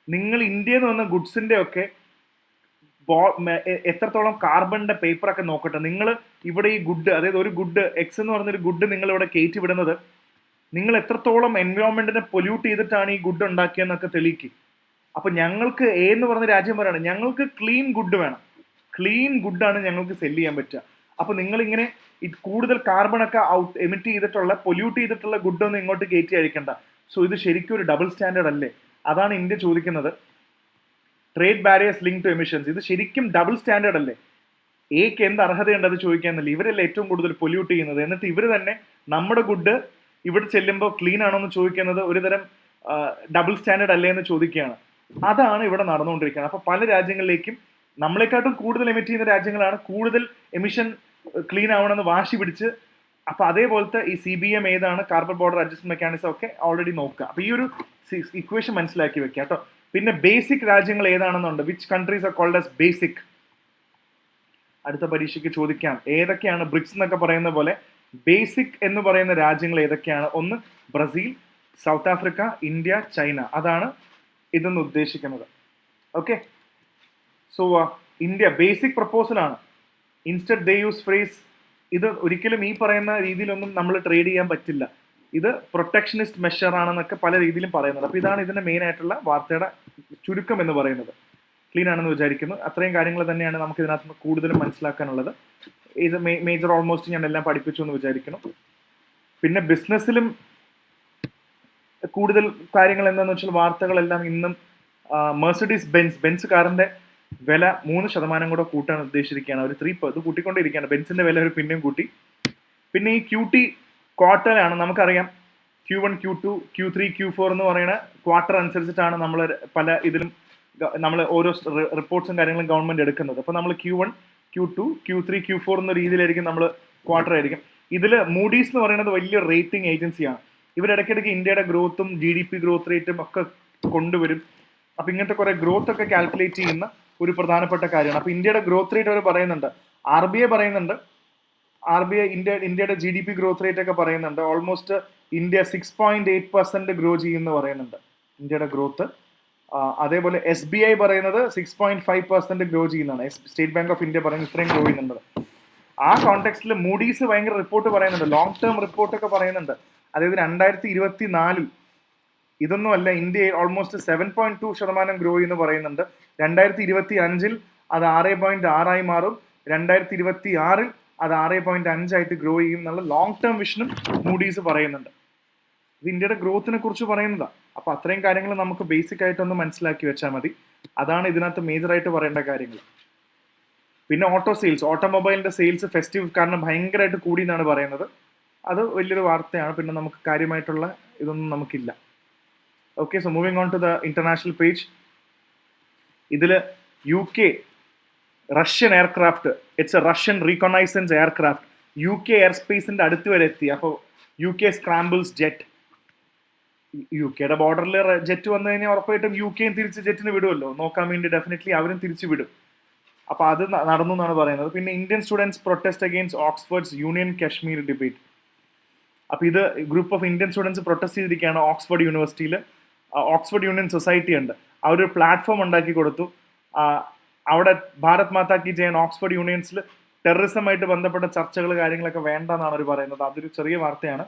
A: നിങ്ങൾ ഇന്ത്യയിൽ നിന്ന് വന്ന ഗുഡ്സിന്റെ ഒക്കെ എത്രത്തോളം കാർബണിന്റെ പേപ്പറൊക്കെ നോക്കട്ടെ. നിങ്ങൾ ഇവിടെ ഈ ഗുഡ്, അതായത് ഒരു ഗുഡ് X എന്ന് പറഞ്ഞൊരു ഗുഡ് നിങ്ങൾ ഇവിടെ കയറ്റി വിടുന്നത്, നിങ്ങൾ എത്രത്തോളം എൻവയോൺമെന്റിനെ പൊല്യൂട്ട് ചെയ്തിട്ടാണ് ഈ ഗുഡ് ഉണ്ടാക്കിയെന്നൊക്കെ തെളിയിക്കും. അപ്പൊ ഞങ്ങൾക്ക് എന്ന് പറഞ്ഞ രാജ്യം പറയാണ്, ഞങ്ങൾക്ക് ക്ലീൻ ഗുഡ് വേണം, ക്ലീൻ ഗുഡാണ് ഞങ്ങൾക്ക് സെല് ചെയ്യാൻ പറ്റുക. അപ്പൊ നിങ്ങളിങ്ങനെ കൂടുതൽ കാർബണൊക്കെ എമിറ്റ് ചെയ്തിട്ടുള്ള, പൊല്യൂട്ട് ചെയ്തിട്ടുള്ള ഗുഡൊന്നും ഇങ്ങോട്ട് കയറ്റി അയക്കണ്ട. സോ ഇത് ശരിക്കും ഒരു ഡബിൾ സ്റ്റാൻഡേർഡ് അല്ലേ? അതാണ് ഇന്ത്യ ചോദിക്കുന്നത്. Trade barriers link to emissions, ഇത് ശരിക്കും ഡബിൾ സ്റ്റാൻഡേർഡ് അല്ലേ? Aക്ക് എന്ത് അർഹതയുണ്ട് അത് ചോദിക്കാന്നല്ലേ? ഇവരല്ലേ ഏറ്റവും കൂടുതൽ പൊല്യൂട്ട് ചെയ്യുന്നത്, എന്നിട്ട് ഇവർ തന്നെ നമ്മുടെ ഗുഡ് ഇവിടെ ചെല്ലുമ്പോൾ ക്ലീൻ ആണോ എന്ന് ചോദിക്കുന്നത് ഒരുതരം ഡബിൾ സ്റ്റാൻഡേർഡ് അല്ലേ എന്ന് ചോദിക്കുകയാണ്. അതാണ് ഇവിടെ നടന്നുകൊണ്ടിരിക്കുന്നത്. അപ്പൊ പല രാജ്യങ്ങളിലേക്കും നമ്മളെക്കാട്ടും കൂടുതൽ എമിറ്റ് ചെയ്യുന്ന രാജ്യങ്ങളാണ് കൂടുതൽ എമിഷൻ ക്ലീൻ ആവണമെന്ന് വാശി പിടിച്ച്. അപ്പൊ അതേപോലത്തെ ഈ CBM ഏതാണ്, കാർബൺ ബോർഡർ അഡ്ജസ്റ്റ്മെന്റ് മെക്കാനിസം ഒക്കെ ഓൾറെഡി നോക്കുക. അപ്പൊ ഈ ഒരു ഇക്വേഷൻ മനസ്സിലാക്കി വെക്കുക കേട്ടോ. പിന്നെ ബേസിക് രാജ്യങ്ങൾ ഏതാണെന്നുണ്ട്, which countries are called as basic. അടുത്ത പരീക്ഷയ്ക്ക് ചോദിക്കാം, ഏതൊക്കെയാണ് ബ്രിക്സ് എന്നൊക്കെ പറയുന്ന പോലെ ബേസിക് എന്ന് പറയുന്ന രാജ്യങ്ങൾ ഏതൊക്കെയാണ്? ഒന്ന് Brazil, south Africa, India, China. അതാണ് ഇതെന്ന് ഉദ്ദേശിക്കുന്നത്. Okay, so India basic പ്രപ്പോസലാണ്. Instead ദേ യൂസ് ഫ്രേസ്. ഇത് ഒരിക്കലും ഈ പറയുന്ന രീതിയിലൊന്നും നമ്മൾ ട്രേഡ് ചെയ്യാൻ പറ്റില്ല. ഇത് പ്രൊട്ടക്ഷനിസ്റ്റ് മെഷർ ആണെന്നൊക്കെ പല രീതിയിലും പറയുന്നത്. അപ്പോൾ ഇതാണ് ഇതിന്റെ മെയിൻ ആയിട്ടുള്ള വാർത്തയുടെ ചുരുക്കം എന്ന് പറയുന്നത്. ക്ലീൻ ആണെന്ന് വിചാരിക്കുന്നു. അത്രയും കാര്യങ്ങൾ തന്നെയാണ് നമുക്ക് ഇതിനകത്ത് കൂടുതലും മനസ്സിലാക്കാനുള്ളത്. ഇത് മേജർ ഓൾമോസ്റ്റ് ഞാൻ എല്ലാം പഠിപ്പിച്ചു എന്ന് വിചാരിക്കുന്നു. പിന്നെ ബിസിനസ്സിലും കൂടുതൽ കാര്യങ്ങൾ എന്താണെന്ന് വെച്ചാൽ വാർത്തകളെല്ലാം ഇന്നും മെർസിഡീസ് ബെൻസ് കാറിന്റെ വില 3% കൂടെ കൂട്ടാൻ ഉദ്ദേശിച്ചിരിക്കുകയാണ്. അവർ ഇത് കൂട്ടിക്കൊണ്ടിരിക്കുകയാണ്. ബെൻസിന്റെ വില ഒരു പിന്നെയും കൂട്ടി. പിന്നെ ഈ QT ക്വാർട്ടറാണ്. നമുക്കറിയാം Q1, Q2, Q3, Q4 എന്ന് പറയുന്ന ക്വാർട്ടർ അനുസരിച്ചിട്ടാണ് നമ്മൾ പല ഇതിലും നമ്മൾ ഓരോ റിപ്പോർട്ട്സും കാര്യങ്ങളും ഗവൺമെന്റ് എടുക്കുന്നത്. അപ്പോൾ നമ്മൾ Q1, Q2, Q3, Q4 എന്ന രീതിയിലായിരിക്കും നമ്മൾ ക്വാർട്ടർ ആയിരിക്കും. ഇതിൽ മൂഡീസ് എന്ന് പറയുന്നത് വലിയ റേറ്റിംഗ് ഏജൻസിയാണ്. ഇവരിടയ്ക്കിടയ്ക്ക് ഇന്ത്യയുടെ ഗ്രോത്തും GDP ഗ്രോത്ത് റേറ്റും ഒക്കെ കൊണ്ടുവരും. അപ്പം ഇങ്ങനത്തെ കുറെ ഗ്രോത്ത് ഒക്കെ കാൽക്കുലേറ്റ് ചെയ്യുന്ന ഒരു പ്രധാനപ്പെട്ട കാര്യമാണ്. അപ്പോൾ ഇന്ത്യയുടെ ഗ്രോത്ത് റേറ്റ് അവർ പറയുന്നുണ്ട്. RBI പറയുന്നുണ്ട്. RBI ഇന്ത്യയുടെ GDP ഗ്രോത്ത് റേറ്റ് ഒക്കെ പറയുന്നുണ്ട്. ഓൾമോസ്റ്റ് ഇന്ത്യ 6.8% ഗ്രോ ചെയ്യുമെന്ന് പറയുന്നുണ്ട് ഇന്ത്യയുടെ ഗ്രോത്ത്. അതേപോലെ SBI പറയുന്നത് 6.5% ഗ്രോ ചെയ്യുന്നതാണ്. സ്റ്റേറ്റ് ബാങ്ക് ഓഫ് ഇന്ത്യ പറയുന്നത് ഇത്രയും ഗ്രോ ചെയ്യുന്നുണ്ട്. ആ കോണ്ടെക്സ്റ്റിൽ മൂഡീസ് ഭയങ്കര റിപ്പോർട്ട് പറയുന്നുണ്ട്, ലോങ് ടേം റിപ്പോർട്ടൊക്കെ പറയുന്നുണ്ട്. അതായത് 2024 ഇതൊന്നുമല്ല, ഇന്ത്യ ഓൾമോസ്റ്റ് 7.2% ഗ്രോ എന്ന് പറയുന്നുണ്ട്. 2025 അത് 6.6 മാറും. 2026 അത് 6.5 ഗ്രോ ചെയ്യും എന്നുള്ള ലോങ് ടേം വിഷനും മൂഡീസ് പറയുന്നുണ്ട്. ഇത് ഇന്ത്യയുടെ ഗ്രോത്തിനെ കുറിച്ച് പറയുന്നതാണ്. അപ്പൊ അത്രയും കാര്യങ്ങൾ നമുക്ക് ബേസിക് ആയിട്ടൊന്ന് മനസ്സിലാക്കി വെച്ചാൽ മതി. അതാണ് ഇതിനകത്ത് മേജറായിട്ട് പറയേണ്ട കാര്യങ്ങൾ. പിന്നെ ഓട്ടോമൊബൈലിന്റെ സെയിൽസ് ഫെസ്റ്റീവ് കാരണം ഭയങ്കരമായിട്ട് കൂടി എന്നാണ് പറയുന്നത്. അത് വലിയൊരു വാർത്തയാണ്. പിന്നെ നമുക്ക് കാര്യമായിട്ടുള്ള ഇതൊന്നും നമുക്കില്ല. Okay, so moving on to the international page. ഇതിൽ UK Russian aircraft, it's A Russian റീകോണൈസൻസ് aircraft UK air സ്പേസിന്റെ അടുത്ത് വരെ എത്തി. അപ്പോൾ UK സ്ക്രാമ്പിൾസ് ജെറ്റ്. UKയുടെ ബോർഡറിൽ ജെറ്റ് വന്നു കഴിഞ്ഞാൽ ഉറപ്പായിട്ടും UKയും തിരിച്ച് ജെറ്റിന് വിടുമല്ലോ, നോക്കാൻ വേണ്ടി ഡെഫിനറ്റ്ലി അവരും തിരിച്ചു വിടും. അപ്പോൾ അത് നടന്നു എന്നാണ് പറയുന്നത്. പിന്നെ Indian students protest against ഓക്സ്ഫോർഡ്സ് union Kashmir debate. അപ്പോൾ ഇത് group of Indian students protest ചെയ്തിരിക്കുകയാണ് ഓക്സ്ഫോർഡ് യൂണിവേഴ്സിറ്റിയിൽ. ഓക്സ്ഫോർഡ് യൂണിയൻ സൊസൈറ്റി ഉണ്ട്, അവരൊരു പ്ലാറ്റ്ഫോം ഉണ്ടാക്കി കൊടുത്തു. അവിടെ ഭാരത് മാതാ കി ജയ് ഓക്സ്ഫോർഡ് യൂണിയൻസിൽ ടെററിസമായിട്ട് ബന്ധപ്പെട്ട ചർച്ചകൾ കാര്യങ്ങളൊക്കെ വേണ്ടെന്നാണ് അവർ പറയുന്നത്. അതൊരു ചെറിയ വാർത്തയാണ്.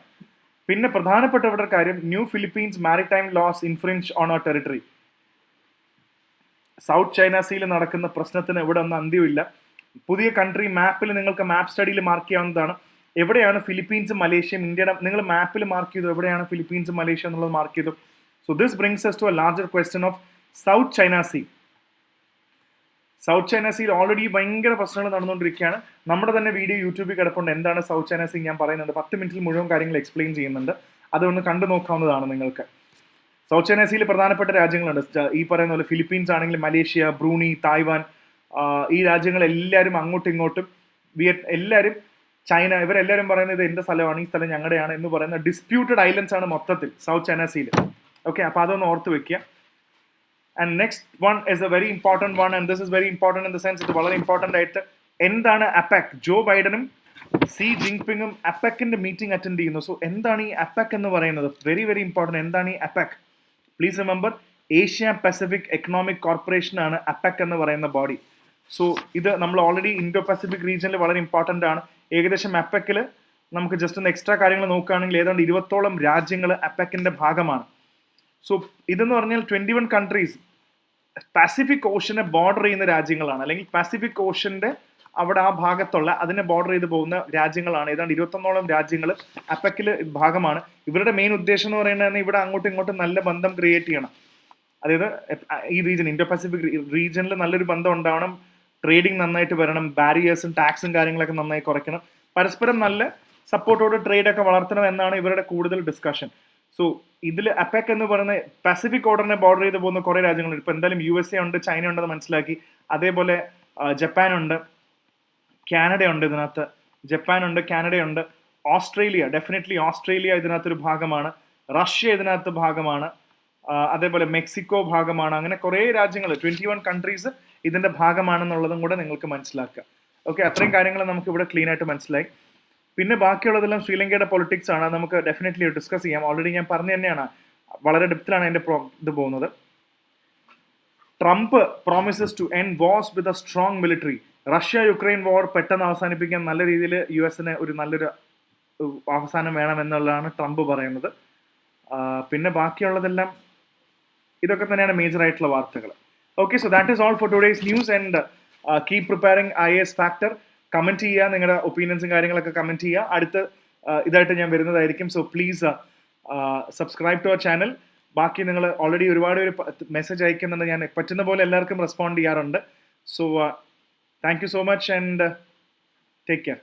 A: പിന്നെ പ്രധാനപ്പെട്ട ഇവിടെ കാര്യം, new Philippines maritime loss infringe on our territory. South China സീയിൽ നടക്കുന്ന പ്രശ്നത്തിന് ഇവിടെ ഒന്നും അന്ത്യമില്ല. പുതിയ കൺട്രി മാപ്പിൽ നിങ്ങൾക്ക് മാപ്പ് സ്റ്റഡിയിൽ മാർക്ക് ചെയ്യാവുന്നതാണ്. എവിടെയാണ് ഫിലിപ്പീൻസും മലേഷ്യയും ഇന്ത്യയുടെ, നിങ്ങൾ മാപ്പിൽ മാർക്ക് ചെയ്തു എവിടെയാണ് ഫിലിപ്പീൻസും മലേഷ്യ എന്നുള്ളത് മാർക്ക് ചെയ്തു. So this brings us to a larger question of south China see. South China സീയിൽ already ഭയങ്കര പ്രശ്നങ്ങൾ നടന്നുകൊണ്ടിരിക്കുകയാണ്. നമ്മുടെ തന്നെ വീഡിയോ യൂട്യൂബിൽ കിടപ്പുണ്ട്, എന്താണ് സൗത്ത് ചൈന സീ ഞാൻ പറയുന്നുണ്ട്. 10 മിനിറ്റിൽ മുഴുവൻ കാര്യങ്ങൾ എക്സ്പ്ലെയിൻ ചെയ്യുന്നുണ്ട്. അതൊന്ന് കണ്ടു നോക്കാവുന്നതാണ് നിങ്ങൾക്ക്. സൗത്ത് ചൈന സീയിൽ പ്രധാനപ്പെട്ട രാജ്യങ്ങളുണ്ട്. ഈ പറയുന്ന പോലെ ഫിലിപ്പീൻസ് ആണെങ്കിലും മലേഷ്യ, ബ്രൂണി, തായ്വാൻ, ഈ രാജ്യങ്ങളെല്ലാവരും അങ്ങോട്ടും ഇങ്ങോട്ടും എല്ലാവരും ചൈന, ഇവരെല്ലാവരും പറയുന്നത് ഇത് എൻ്റെ സ്ഥലമാണ്, ഈ സ്ഥലം ഞങ്ങളുടെയാണ് എന്ന് പറയുന്ന ഡിസ്പ്യൂട്ടഡ് ഐലൻഡ്സ് ആണ് മൊത്തത്തിൽ സൗത്ത് ചൈന സീയിൽ. ഓക്കെ, അപ്പോൾ അതൊന്ന് ഓർത്ത് വെക്കുക. And next one is A very important one, and this is very important in the sense ഇത് വളരെ ഇമ്പോർട്ടൻ്റ് ആയിട്ട്, എന്താണ് അപെക്? ജോ ബൈഡനും സി ജിൻപിങ്ങും അപെക്കിന്റെ മീറ്റിംഗ് അറ്റൻഡ് ചെയ്യുന്നു. സോ എന്താണ് ഈ അപെക് എന്ന് പറയുന്നത്? Very very important. എന്താണ് ഈ apex? Please remember, Asia Pacific economic corporation ആണ് അപെക് എന്ന് പറയുന്ന ബോഡി. സോ ഇത് നമ്മൾ ഓൾറെഡി ഇൻഡോ പസഫിക് റീജിയനിൽ വളരെ ഇമ്പോർട്ടൻ്റ് ആണ്. ഏകദേശം അപെക്കിൽ നമുക്ക് ജസ്റ്റ് ഒന്ന് എക്സ്ട്രാ കാര്യങ്ങൾ നോക്കുകയാണെങ്കിൽ ഏതാണ്ട് 20ഓളം രാജ്യങ്ങൾ അപെക്കിന്റെ ഭാഗമാണ്. സോ ഇതെന്ന് പറഞ്ഞാൽ 21 കൺട്രീസ് പസഫിക് ഓഷനെ ബോർഡർ ചെയ്യുന്ന രാജ്യങ്ങളാണ്, അല്ലെങ്കിൽ പസഫിക് ഓഷന്റെ അവിടെ ആ ഭാഗത്തുള്ള അതിനെ ബോർഡർ ചെയ്ത് പോകുന്ന രാജ്യങ്ങളാണ്. ഏതാണ്ട് 21ഓളം രാജ്യങ്ങൾ അപെക്കിൽ ഭാഗമാണ്. ഇവരുടെ മെയിൻ ഉദ്ദേശം എന്ന് പറയുന്നത് ഇവിടെ അങ്ങോട്ടും ഇങ്ങോട്ടും നല്ല ബന്ധം ക്രിയേറ്റ് ചെയ്യണം. അതായത് ഈ റീജിയൻ, ഇൻഡോ പസഫിക് റീജിയനിൽ നല്ലൊരു ബന്ധം ഉണ്ടാവണം, ട്രേഡിങ് നന്നായിട്ട് വരണം, ബാരിയേഴ്സും ടാക്സും കാര്യങ്ങളൊക്കെ നന്നായി കുറയ്ക്കണം, പരസ്പരം നല്ല സപ്പോർട്ടോട് ട്രേഡൊക്കെ വളർത്തണം എന്നാണ് ഇവരുടെ കൂടുതൽ ഡിസ്കഷൻ. സോ ഇതിൽ അപെക് എന്ന് പറയുന്ന പസഫിക് ഓർഡറിനെ ബോർഡർ ചെയ്ത് പോകുന്ന കുറേ രാജ്യങ്ങളുണ്ട്. ഇപ്പോൾ എന്തായാലും USA ഉണ്ട്, ചൈന ഉണ്ടെന്ന് മനസ്സിലാക്കി. അതേപോലെ ജപ്പാനുണ്ട്, കാനഡയുണ്ട് ഇതിനകത്ത്. ജപ്പാനുണ്ട്, കാനഡയുണ്ട്, ഓസ്ട്രേലിയ, ഡെഫിനറ്റ്ലി ഓസ്ട്രേലിയ ഇതിനകത്തൊരു ഭാഗമാണ്, റഷ്യ ഇതിനകത്ത് ഭാഗമാണ്, അതേപോലെ മെക്സിക്കോ ഭാഗമാണ്. അങ്ങനെ കുറേ രാജ്യങ്ങൾ 21 കൺട്രീസ് ഇതിന്റെ ഭാഗമാണെന്നുള്ളതും കൂടെ നിങ്ങൾക്ക് മനസ്സിലാക്കുക. ഓക്കെ, അത്രയും കാര്യങ്ങൾ നമുക്ക് ഇവിടെ ക്ലീൻ ആയിട്ട് മനസ്സിലായി. പിന്നെ ബാക്കിയുള്ളതെല്ലാം ശ്രീലങ്കയുടെ പൊളിറ്റിക്സ് ആണ്. നമുക്ക് ഡെഫിനറ്റ്ലി ഡിസ്കസ് ചെയ്യാം. ഓൾറെഡി ഞാൻ പറഞ്ഞു തന്നെയാണ്, വളരെ ഡെപ്തിലാണ് അതിന്റെ ഇത് പോകുന്നത്. Trump promises to end wars with a strong military. Russia Ukraine വാർ പെട്ടെന്ന് അവസാനിപ്പിക്കാൻ നല്ല രീതിയിൽ US-ന് ഒരു നല്ലൊരു അവസാനം വേണമെന്നുള്ളതാണ് ട്രംപ് പറയുന്നത്. പിന്നെ ബാക്കിയുള്ളതെല്ലാം ഇതൊക്കെ തന്നെയാണ് മേജർ ആയിട്ടുള്ള വാർത്തകൾ. Okay, so that is all for today's news and keep preparing IAS factor. Comment ചെയ്യുക, നിങ്ങളുടെ ഒപ്പീനിയൻസും കാര്യങ്ങളൊക്കെ കമന്റ് ചെയ്യുക. അടുത്ത ഇതായിട്ട് ഞാൻ വരുന്നതായിരിക്കും. So please subscribe to our channel. ബാക്കി നിങ്ങൾ ഓൾറെഡി ഒരുപാട് പേര് മെസ്സേജ് അയക്കുന്നുണ്ട്. ഞാൻ പറ്റുന്ന പോലെ എല്ലാവർക്കും റെസ്പോണ്ട് ചെയ്യാറുണ്ട്. So thank you so much and take care.